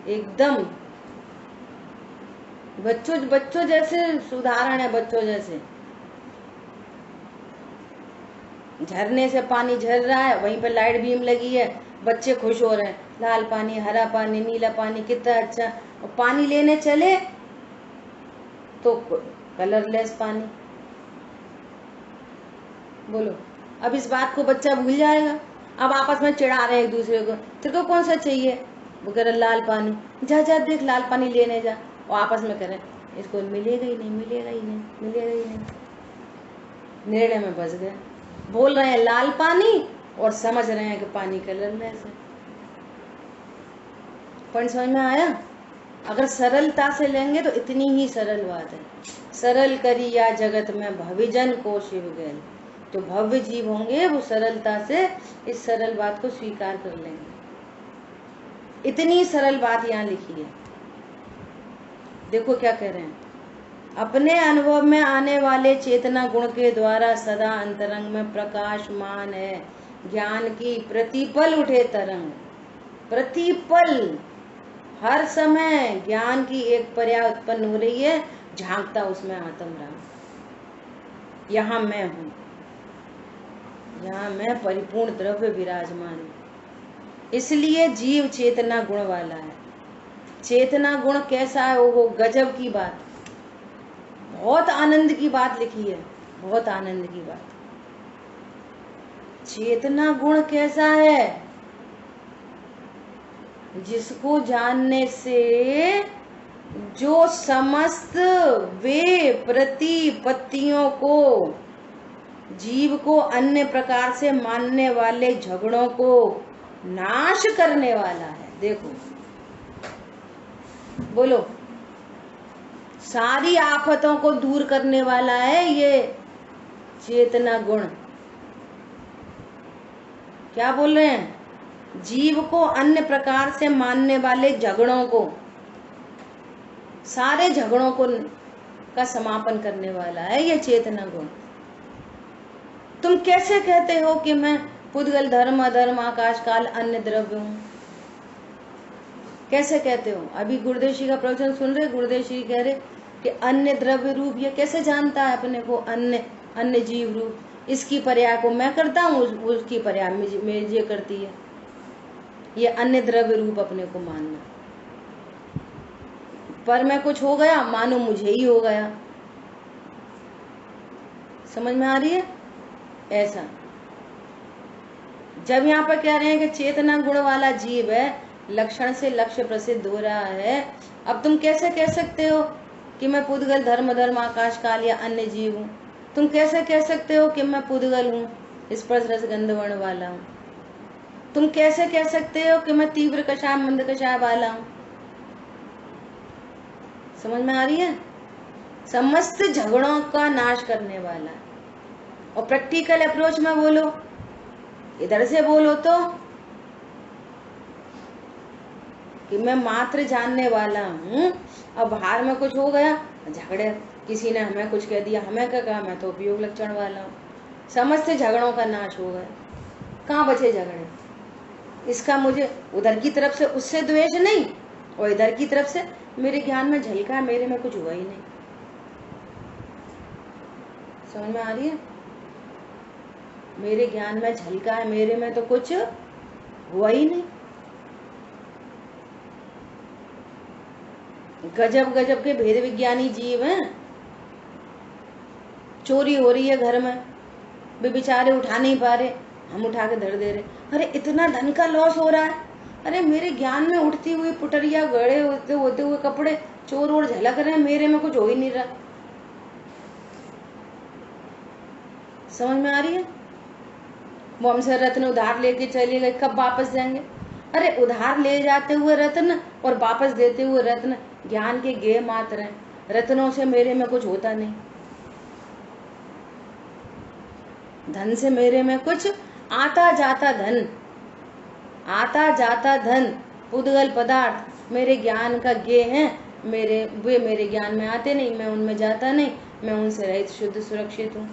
एकदम बच्चों जैसे उदाहरण है। बच्चों जैसे झरने से पानी झर रहा है, वहीं पर लाइट बीम लगी है, बच्चे खुश हो रहे हैं, लाल पानी, हरा पानी, नीला पानी, कितना अच्छा। और पानी लेने चले तो कलरलेस पानी। बोलो, अब इस बात को बच्चा भूल जाएगा। अब आपस में चिढ़ा रहे हैं एक दूसरे को, तेरे को कौन सा चाहिए? वो कह रहे लाल पानी, जा जा देख लाल पानी लेने जा। और आपस में करें इसको मिलेगा ही नहीं, मिलेगा ही नहीं, मिलेगा ही नहीं। निर्णय में बस गए, बोल रहे हैं लाल पानी और समझ रहे हैं कि पानी कलरलेस है। पॉइंट समझ में आया? अगर सरलता से लेंगे तो इतनी ही सरल बात है। सरल करिया जगत में भविजन को शिव गैल। जो भव्य जीव होंगे वो सरलता से इस सरल बात को स्वीकार कर लेंगे। इतनी सरल बात यहाँ लिखी है। देखो क्या कह रहे हैं, अपने अनुभव में आने वाले चेतना गुण के द्वारा सदा अंतरंग में प्रकाशमान है ज्ञान की प्रतिपल उठे तरंग। प्रतिपल हर समय ज्ञान की एक पर्या उत्पन्न हो रही है, झांकता उसमें आत्म राम। यहाँ मैं हूँ, यहाँ मैं परिपूर्ण द्रव्य विराजमान हूँ। इसलिए जीव चेतना गुण वाला है। चेतना गुण कैसा है? वो गजब की बात, बहुत आनंद की बात लिखी है, बहुत आनंद की बात। चेतना गुण कैसा है? जिसको जानने से जो समस्त वे प्रतिपत्तियों को, जीव को अन्य प्रकार से मानने वाले झगड़ों को नाश करने वाला है। देखो, बोलो, सारी आफतों को दूर करने वाला है ये चेतना गुण। क्या बोल रहे हैं? जीव को अन्य प्रकार से मानने वाले झगड़ों को, सारे झगड़ों को का समापन करने वाला है ये चेतना गुण। तुम कैसे कहते हो कि मैं पुद्गल धर्म अधर्म आकाश काल अन्य द्रव्य हूं? कैसे कहते हो? अभी गुरुदेव जी का प्रवचन सुन रहे, गुरुदेव जी कह रहे कि अन्य द्रव्य रूप, ये कैसे जानता है अपने को अन्य अन्य जीव रूप? इसकी पर्याय को मैं करता हूँ, उसकी पर्याय मुझे करती है। ये अन्य द्रव्य रूप अपने को मानना। पर मैं कुछ हो गया मानो मुझे ही हो गया। समझ में आ रही है? ऐसा जब यहाँ पर कह रहे हैं कि चेतना गुण वाला जीव है, लक्षण से लक्ष्य प्रसिद्ध हो रहा है, अब तुम कैसे कह सकते हो कि मैं पुद्गल धर्म धर्म आकाश काल या अन्य जीव हूँ? तुम कैसे कह सकते हो कि मैं पुद्गल हूँ, स्पर्श रस गंध वर्ण वाला हूँ? तुम कैसे कह सकते हो कि मैं तीव्र कषाय मंद कषाय वाला हूँ? समझ में आ रही है? समस्त झगड़ों का नाश करने वाला है। और प्रैक्टिकल अप्रोच में बोलो, इधर से बोलो तो कि मैं मात्र जानने वाला हूँ, अब बाहर में कुछ हो गया झगड़े, किसी ने हमें कुछ कह दिया, हमें क्या कहा, मैं तो उपयोग लक्षण वाला हूँ। समस्त झगड़ों का नाश हो गया। कहाँ बचे झगड़े? इसका मुझे उधर की तरफ से उससे द्वेष नहीं, और इधर की तरफ से मेरे ज्ञान में झलका है, मेरे में कुछ हुआ ही नहीं। समझ में आ रही है? मेरे ज्ञान में झलका है, मेरे में तो कुछ हुआ ही नहीं। गजब गजब के भेद विज्ञानी जीव हैं। चोरी हो रही है घर में, वे बेचारे उठा नहीं पा रहे, हम उठा के धर दे रहे। अरे इतना धन का लॉस हो रहा है, अरे मेरे ज्ञान में उठती हुई पुटरिया, गड़े होते हुए कपड़े चोर और झलक रहे हैं, मेरे में कुछ हो ही नहीं रहा। समझ में आ रही है? वो हमसे रत्न उधार लेके चले गए, कब वापस देंगे? अरे उधार ले जाते हुए रत्न और वापस देते हुए रत्न ज्ञान के गेय मात्र हैं। रत्नों से मेरे में कुछ होता नहीं, धन से मेरे में कुछ आता जाता धन, आता जाता धन, पुद्गल पदार्थ मेरे ज्ञान का गेय है। वे मेरे ज्ञान में आते नहीं, मैं उनमें जाता नहीं, मैं उनसे रहित शुद्ध सुरक्षित हूँ।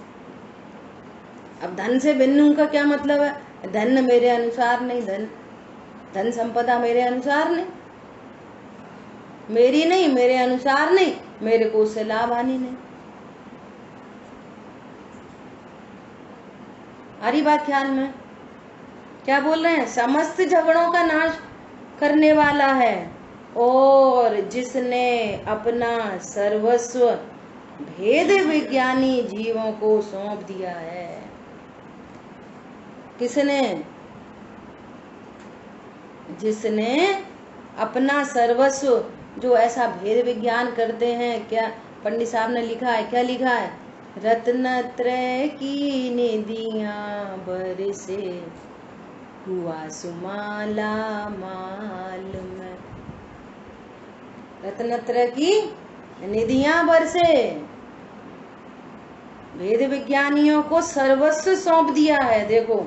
अब धन से भिन्न हूं का क्या मतलब है? धन मेरे अनुसार नहीं, धन संपदा मेरे अनुसार नहीं, मेरी नहीं, मेरे अनुसार नहीं, मेरे को उससे लाभ हानि नहीं। आ रही बात ख्याल में? क्या बोल रहे हैं? समस्त झगड़ों का नाश करने वाला है, और जिसने अपना सर्वस्व भेद विज्ञानी जीवों को सौंप दिया है। किसने? जिसने अपना सर्वस्व, जो ऐसा भेद विज्ञान करते हैं। क्या पंडित साहब ने लिखा है? क्या लिखा है? रत्नत्रय की निधियां बरसे, हुआ सुमाला माल में। रत्नत्रय की निधियां बरसे, भेद विज्ञानियों को सर्वस्व सौंप दिया है। देखो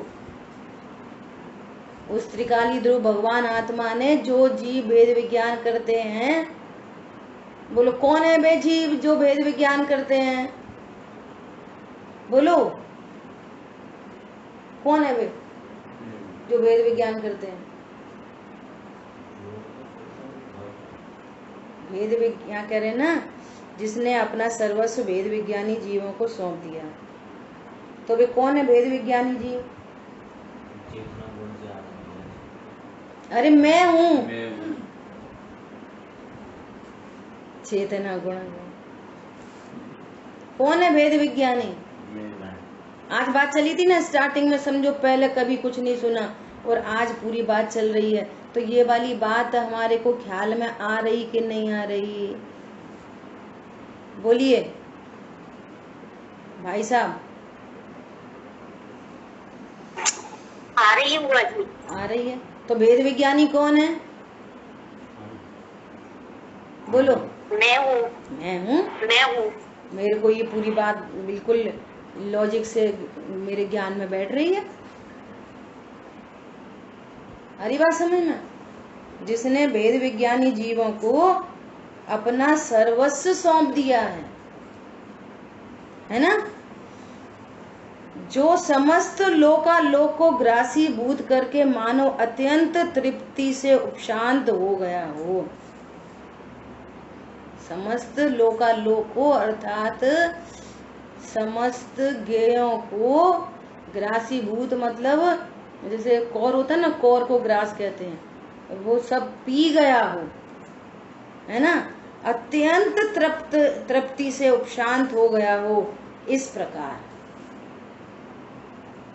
उस त्रिकाली ध्रुव भगवान आत्मा ने, जो जीव भेद विज्ञान करते हैं, बोलो कौन है वे जीव जो भेद विज्ञान करते हैं? बोलो कौन है वे जो भेद विज्ञान करते हैं? भेद विज्ञान कह रहे ना, जिसने अपना सर्वस्व भेद विज्ञानी जीवों को सौंप दिया। तो वे कौन है भेद विज्ञानी जीव? अरे मैं हूँ चेतना गुण। कौन है भेद विज्ञानी? आज बात चली थी ना स्टार्टिंग में, समझो पहले कभी कुछ नहीं सुना और आज पूरी बात चल रही है, तो ये वाली बात हमारे को ख्याल में आ रही कि नहीं आ रही? बोलिए भाई साहब। आ रही है बुआ जी? आ रही है। तो भेद विज्ञानी कौन है? बोलो। मैं हूँ। मैं हूँ? मैं हूँ। मेरे को ये पूरी बात बिल्कुल लॉजिक से मेरे ज्ञान में बैठ रही है। अरे बात समझ में, जिसने भेद विज्ञानी जीवों को अपना सर्वस्व सौंप दिया है ना, जो समस्त लोकालोक को ग्रासीभूत करके मानो अत्यंत तृप्ति से उपशांत हो गया हो। समस्त लोकालोक को अर्थात समस्त ज्ञेयों को ग्रासीभूत, मतलब जैसे कौर होता है ना, कौर को ग्रास कहते हैं, वो सब पी गया हो, है ना, अत्यंत तृप्ति से उपशांत हो गया हो। इस प्रकार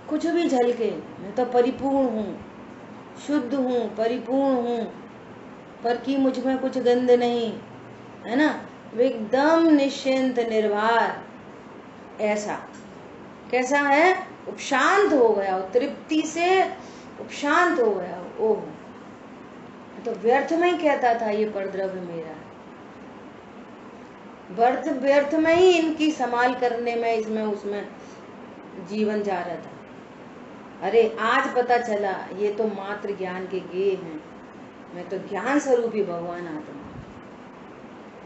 कुछ भी झलके, मैं तो परिपूर्ण हूँ, शुद्ध हूँ, परिपूर्ण हूँ, पर कि मुझ में कुछ गंध नहीं, है ना, वो एकदम निश्चिंत निर्भर, ऐसा कैसा है, उपशांत हो गया हो, तृप्ति से उपशांत हो गया हो। ओह, तो व्यर्थ में ही कहता था ये परद्रव्य मेरा, व्यर्थ में ही इनकी संभाल करने में, इसमें उसमें जीवन जा रहा था। अरे आज पता चला ये तो मात्र ज्ञान के गेय हैं, मैं तो ज्ञान स्वरूपी भगवान आत्मा,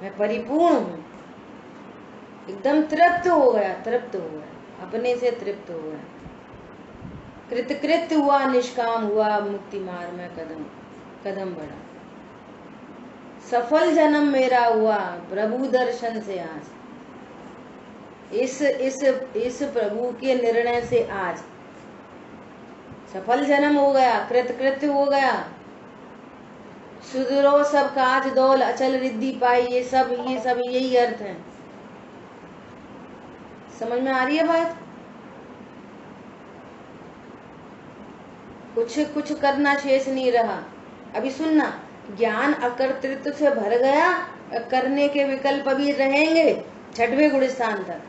मैं परिपूर्ण हूँ, एकदम तृप्त हो गया, अपने से तृप्त हो गया, कृतकृत्य हुआ, निष्काम हुआ, मुक्ति मार्ग में कदम बढ़ा, सफल जन्म मेरा हुआ प्रभु दर्शन से आज, इस प्रभु के निर्णय से आज सफल जन्म हो गया, कृतकृत्य हो गया, सुधरो सब काज दौल अचल रिद्धि पाई, ये सब यही अर्थ है। समझ में आ रही है बात? कुछ करना शेष नहीं रहा। अभी सुनना, ज्ञान अकर्तृत्व से भर गया, करने के विकल्प अभी रहेंगे 6वें गुण स्थान तक।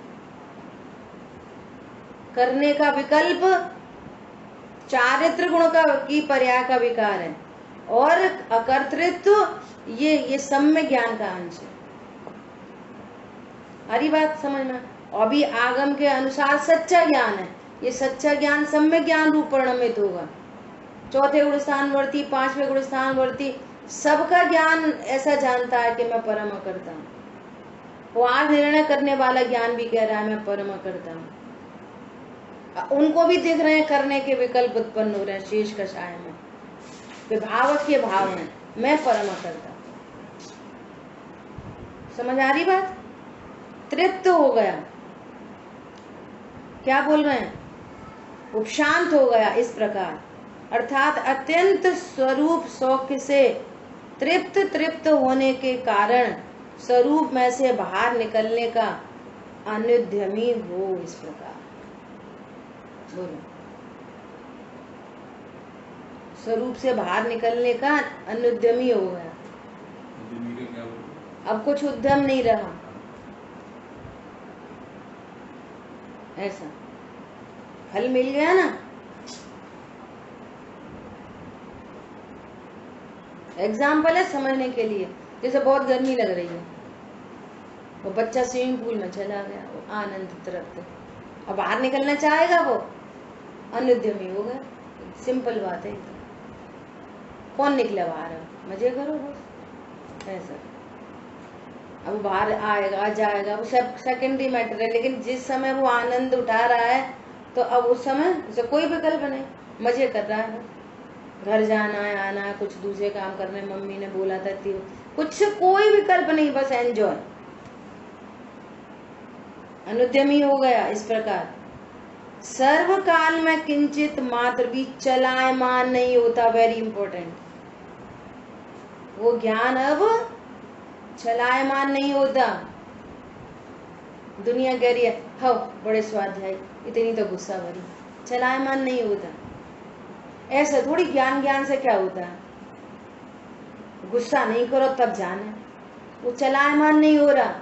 करने का विकल्प चारित्र गुण की पर्याय का विकार है, और अकर्तृत्व ये सम्य ज्ञान का अंश है। हरी बात समझ में? अभी आगम के अनुसार सच्चा ज्ञान है, ये सच्चा ज्ञान सम्य ज्ञान रूप परिणमित होगा। 4थे गुण स्थानवर्ती, 5वें गुण स्थानवर्ती, सबका ज्ञान ऐसा जानता है कि मैं परम करता हूँ। वो आज निर्णय करने वाला ज्ञान भी कह रहा है मैं परम करता हूँ। उनको भी दिख रहे हैं करने के विकल्प उत्पन्न हो रहे हैं शेष कषाय में, विभावक के भाव में, मैं परम करता हूँ। समझ आ रही बात? तृप्त हो गया, क्या बोल रहे हैं, उपशांत हो गया इस प्रकार, अर्थात अत्यंत स्वरूप सौख्य से तृप्त होने के कारण स्वरूप में से बाहर निकलने का अनुद्यमी हो। इस प्रकार बोलो, स्वरूप से बाहर निकलने का अनुद्यमी हो गया, अब कुछ उद्यम नहीं रहा। ऐसा फल मिल गया ना। एग्जाम्पल है समझने के लिए, जैसे बहुत गर्मी लग रही है, वो बच्चा स्विमिंग पूल में चला गया, वो आनंद तृप्त, अब बाहर निकलना चाहेगा, वो अनुद्यमी हो गया। सिंपल बात है। कौन निकला बाहर? मजे करो बस, ऐसा। अब बाहर आएगा जाएगा वो सब सेकेंडरी मैटर है, लेकिन जिस समय वो आनंद उठा रहा है तो अब उस समय उसे कोई विकल्प नहीं, मजे कर रहा है। घर जाना है, आना है, कुछ दूसरे काम करने, मम्मी ने बोला था कुछ, कोई विकल्प नहीं, बस एंजॉय। अनुद्यमी हो गया। इस प्रकार सर्वकाल में किंचित मात्र भी चलायमान नहीं होता। वेरी इंपॉर्टेंट, वो ज्ञान अब चलायमान नहीं होता। दुनिया कह रही है हाँ बड़े स्वाध्याय, इतनी तो गुस्सा भरी, चलायमान नहीं होता। ऐसा थोड़ी ज्ञान से क्या होता है, गुस्सा नहीं करो तब जाने, वो चलायमान नहीं हो रहा।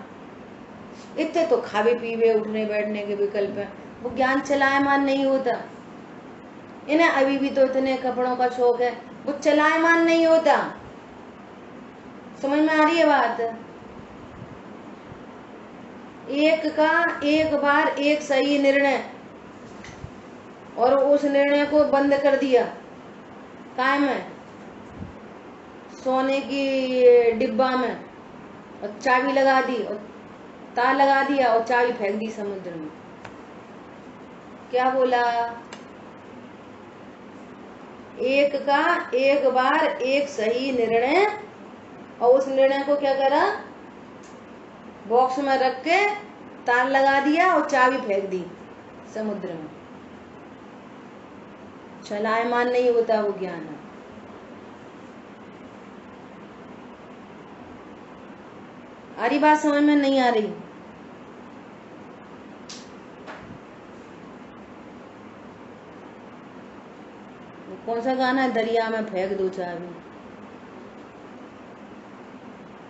इतने तो खावे पीवे उठने बैठने के विकल्प है, वो ज्ञान चलायमान नहीं होता। इन्हें अभी भी तो इतने कपड़ों का शौक है, वो चलायमान नहीं होता। समझ में आ रही है बात? एक बार एक सही निर्णय और उस निर्णय को बंद कर दिया, कायम है, सोने की डिब्बा में और चाबी लगा दी और तार लगा दिया और चाबी फेंक दी समुद्र में। क्या बोला? एक का एक बार एक सही निर्णय, और उस निर्णय को क्या करा? बॉक्स में रख के तार लगा दिया और चाबी फेंक दी समुद्र में। चलायमान नहीं होता वो ज्ञान। आ रही बात समझ में? नहीं आ रही? कौन सा गाना है? दरिया में फेंक दो चाबी।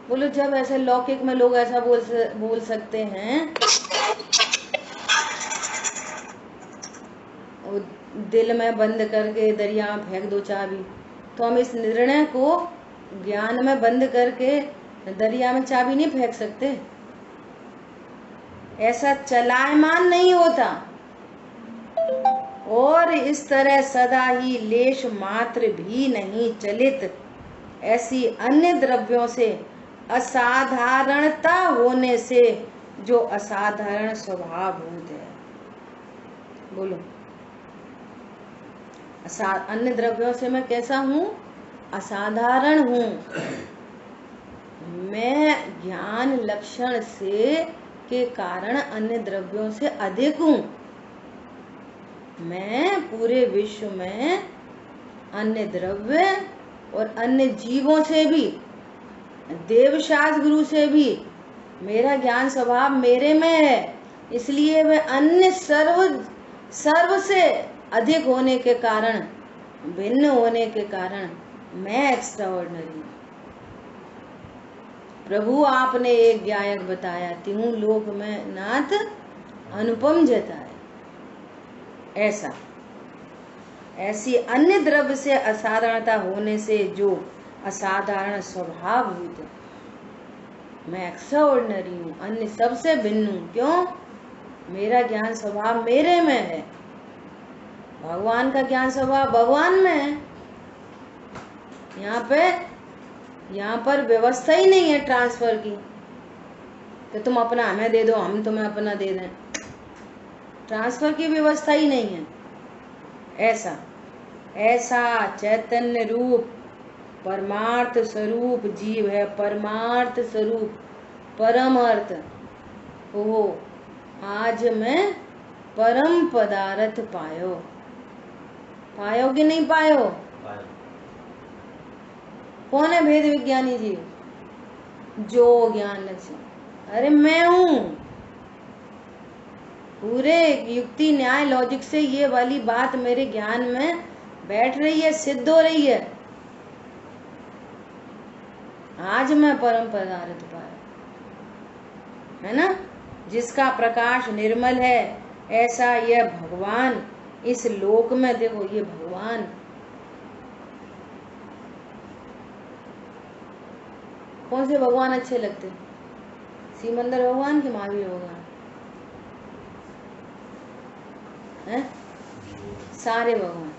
बोलो, जब ऐसे लौकिक में लोग ऐसा बोल सकते हैं, दिल में बंद करके दरिया में फेंक दो चाबी, तो हम इस निर्णय को ज्ञान में बंद करके दरिया में चाबी नहीं फेंक सकते? ऐसा चलायमान नहीं होता। और इस तरह सदा ही लेश मात्र भी नहीं चलित ऐसी अन्य द्रव्यों से असाधारणता होने से जो असाधारण स्वभाव होते हैं। बोलो, अन्य द्रव्यों से मैं कैसा हूँ? असाधारण हूँ। मैं ज्ञान लक्षण से के कारण अन्य द्रव्यों से अधिक हूँ। मैं पूरे विश्व में अन्य द्रव्य और अन्य जीवों से भी, देवशास्त्र गुरु से भी मेरा ज्ञान स्वभाव मेरे में है, इसलिए वह अन्य सर्व से अधिक होने के कारण, भिन्न होने के कारण मैं एक्स्ट्राऑर्डिनरी हूँ। प्रभु आपने एक गायक बताया, त्यों लोक में नाथ अनुपम जताए। ऐसी अन्य द्रव्य से असाधारणता होने से जो असाधारण स्वभाव होते, मैं एक्स्ट्राऑर्डिनरी हूँ, अन्य सबसे भिन्न हूँ। क्यों? मेरा ज्ञान स्वभाव मेरे में है। भगवान का ज्ञान स्वभाव भगवान में है। यहाँ पर व्यवस्था ही नहीं है ट्रांसफर की, तो तुम अपना हमें दे दो, हम तुम्हें अपना दे दें। ट्रांसफर की व्यवस्था ही नहीं है। ऐसा चैतन्य रूप परमार्थ स्वरूप जीव है। परमार्थ स्वरूप परम अर्थ हो। आज मैं परम पदार्थ पायो कि नहीं पायो? कौन है भेद विज्ञानी जी? जो ज्ञान लक्षण। अरे मैं हूं। पूरे युक्ति न्याय लॉजिक से ये वाली बात मेरे ज्ञान में बैठ रही है, सिद्ध हो रही है। आज मैं परम पदार्थ पाया, है ना? जिसका प्रकाश निर्मल है, ऐसा यह भगवान इस लोक में। देखो, ये भगवान कौन से भगवान अच्छे लगते? सिमंदर भगवान कि महावीर भगवान? हैं? सारे भगवान,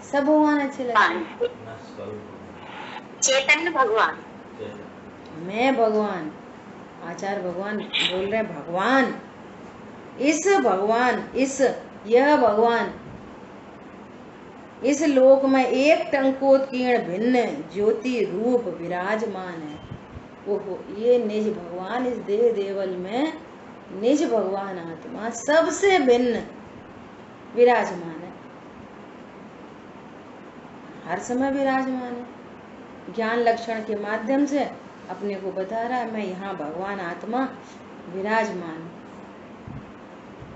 सब भगवान अच्छे लगते? चैतन्य भगवान। मैं भगवान, आचार्य भगवान बोल रहे भगवान, यह भगवान इस लोक में एक टंकोत्कीर्ण भिन्न ज्योति रूप विराजमान है। ओहो, ये निज भगवान इस देह देवल में निज भगवान आत्मा सबसे भिन्न विराजमान है, हर समय विराजमान है। ज्ञान लक्षण के माध्यम से अपने को बता रहा है, मैं यहाँ भगवान आत्मा विराजमान हूँ।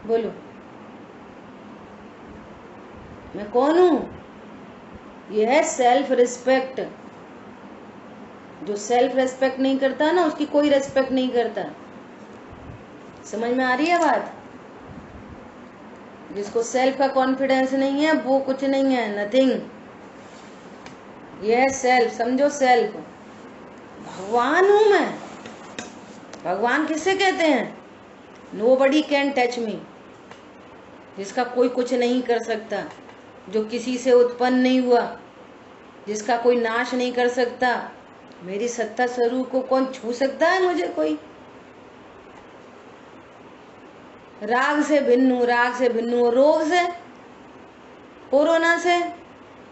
बोलो, मैं कौन हूँ? यह है सेल्फ रिस्पेक्ट। जो सेल्फ रेस्पेक्ट नहीं करता ना, उसकी कोई रेस्पेक्ट नहीं करता। समझ में आ रही है बात? जिसको सेल्फ का कॉन्फिडेंस नहीं है, वो कुछ नहीं है, नथिंग। यह सेल्फ, समझो सेल्फ। भगवान हूं मैं। भगवान किसे कहते हैं? नोबडी कैन टच मी, जिसका कोई कुछ नहीं कर सकता, जो किसी से उत्पन्न नहीं हुआ, जिसका कोई नाश नहीं कर सकता। मेरी सत्ता स्वरूप को कौन छू सकता है? मुझे कोई राग से भिन्न हूँ, राग से भिन्न हूँ, रोग से, कोरोना से,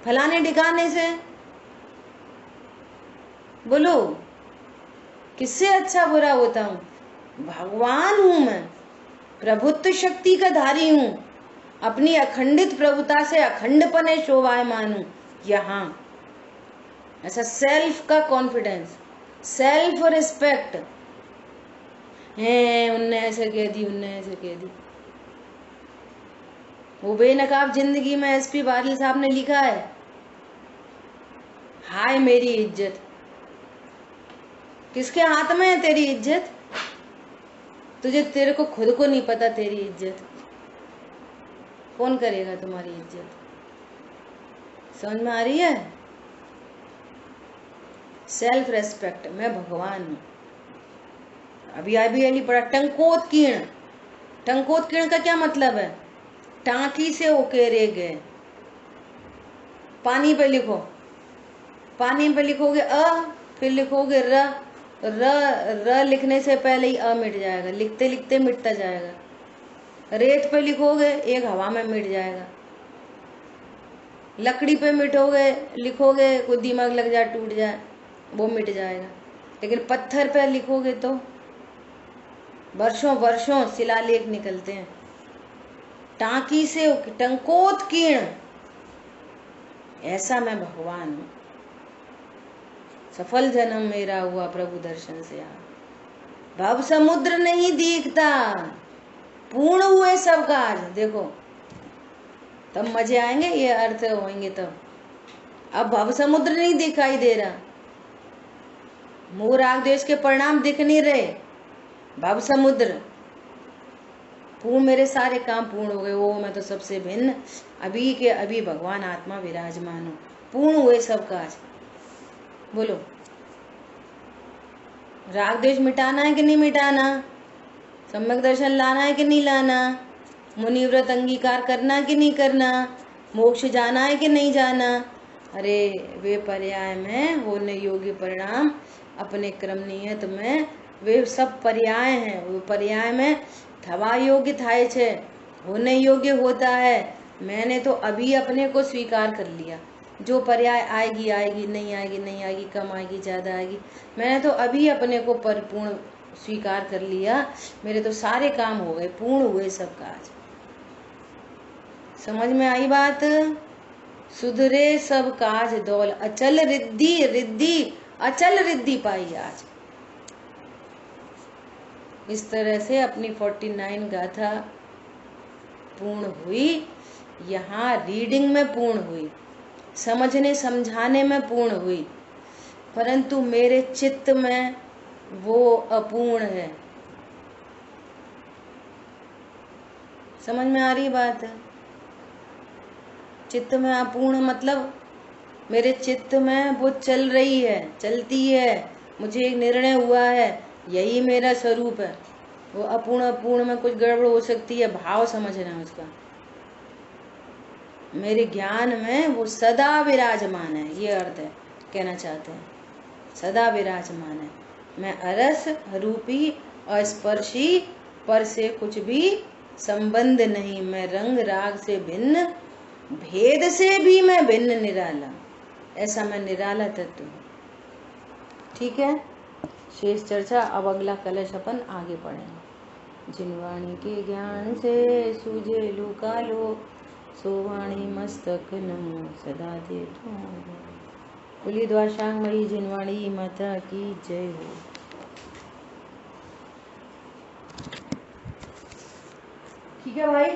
फलाने ठिकाने से। बोलो किससे अच्छा बुरा होता हूँ? भगवान हूं मैं, प्रभुत्व शक्ति का धारी हूं, अपनी अखंडित प्रभुता से अखंडपने शोभायमान हूं। यहाँ ऐसा सेल्फ का कॉन्फिडेंस, सेल्फ रिस्पेक्ट है। उनने ऐसे कह दी, उनने ऐसे कह दी। वो बेनकाब जिंदगी में एसपी बादल साहब ने लिखा है, हाय मेरी इज्जत। किसके हाथ में है तेरी इज्जत? तुझे, तेरे को खुद को नहीं पता तेरी इज्जत। कौन करेगा तुम्हारी इज्जत? समझ में आ रही है? Self respect. मैं भगवान हूं। अभी पड़ा टंकोत्कीर्ण। टंकोत्कीर्ण का क्या मतलब है? टांकी से उकेरे गए। पानी पे लिखो, पानी पे लिखोगे अ, फिर लिखोगे र। र लिखने से पहले ही अ मिट जाएगा, लिखते लिखते मिटता जाएगा। रेत पे लिखोगे एक हवा में मिट जाएगा। लकड़ी पे मिटोगे, लिखोगे कोई दिमाग लग जाए, टूट जाए, वो मिट जाएगा। लेकिन पत्थर पे लिखोगे तो वर्षों वर्षों शिलालेख निकलते हैं। टांकी से टंकोत्कीर्ण, ऐसा मैं भगवान हूं। सफल जन्म मेरा हुआ प्रभु दर्शन से आ। भव समुद्र नहीं दिखता, पूर्ण हुए सब काज। देखो तब मजे आएंगे, ये अर्थ होंगे तब। अब भव समुद्र नहीं दिखाई दे रहा, मोह राग द्वेष के परिणाम दिख नहीं रहे। भव समुद्र पूर्ण, मेरे सारे काम पूर्ण हो गए। वो मैं तो सबसे भिन्न, अभी के अभी भगवान आत्मा विराजमान हूँ। पूर्ण हुए सब काज। बोलो राग द्वेष मिटाना है कि नहीं मिटाना? सम्यक दर्शन लाना है कि नहीं लाना? मुनिव्रत अंगीकार करना कि नहीं करना? मोक्ष जाना है कि नहीं जाना? अरे वे पर्याय में होने योग्य परिणाम अपने क्रम नियत में, वे सब पर्याय हैं। वो पर्याय में थवा योग्य थाय छे, होने योग्य होता है। मैंने तो अभी अपने को स्वीकार कर लिया। जो पर्याय आएगी आएगी, नहीं आएगी नहीं आएगी, कम आएगी ज्यादा आएगी, मैंने तो अभी अपने को परिपूर्ण स्वीकार कर लिया। मेरे तो सारे काम हो गए, पूर्ण हुए सब काज। समझ में आई बात? सुधरे सब काज दौल, अचल रिद्धि, रिद्धि अचल रिद्धि पाई आज। इस तरह से अपनी 49 गाथा पूर्ण हुई। यहाँ रीडिंग में पूर्ण हुई, समझने समझाने में पूर्ण हुई, परंतु मेरे चित्त में वो अपूर्ण है। समझ में आ रही बात? चित्त में अपूर्ण मतलब मेरे चित्त में वो चल रही है, चलती है। मुझे एक निर्णय हुआ है, यही मेरा स्वरूप है। वो अपूर्ण, अपूर्ण में कुछ गड़बड़ हो सकती है, भाव समझना है उसका। मेरे ज्ञान में वो सदा विराजमान है, ये अर्थ है, कहना चाहते हैं। सदा विराजमान है। मैं अरस रूपी अस्पर्शी, पर से कुछ भी संबंध नहीं। मैं रंग राग से भिन्न, भेद से भी मैं भिन्न निराला। ऐसा मैं निराला तत्व हूँ। ठीक है, शेष चर्चा अब अगला कलश अपन आगे पढ़ेंगे। जिनवाणी के ज्ञान से सूझे लूकालो, सोवाणी मस्तक नमो सदा दे। बोली द्वाशांगमयी जिनवाणी माता की जय हो। ठीक है भाई।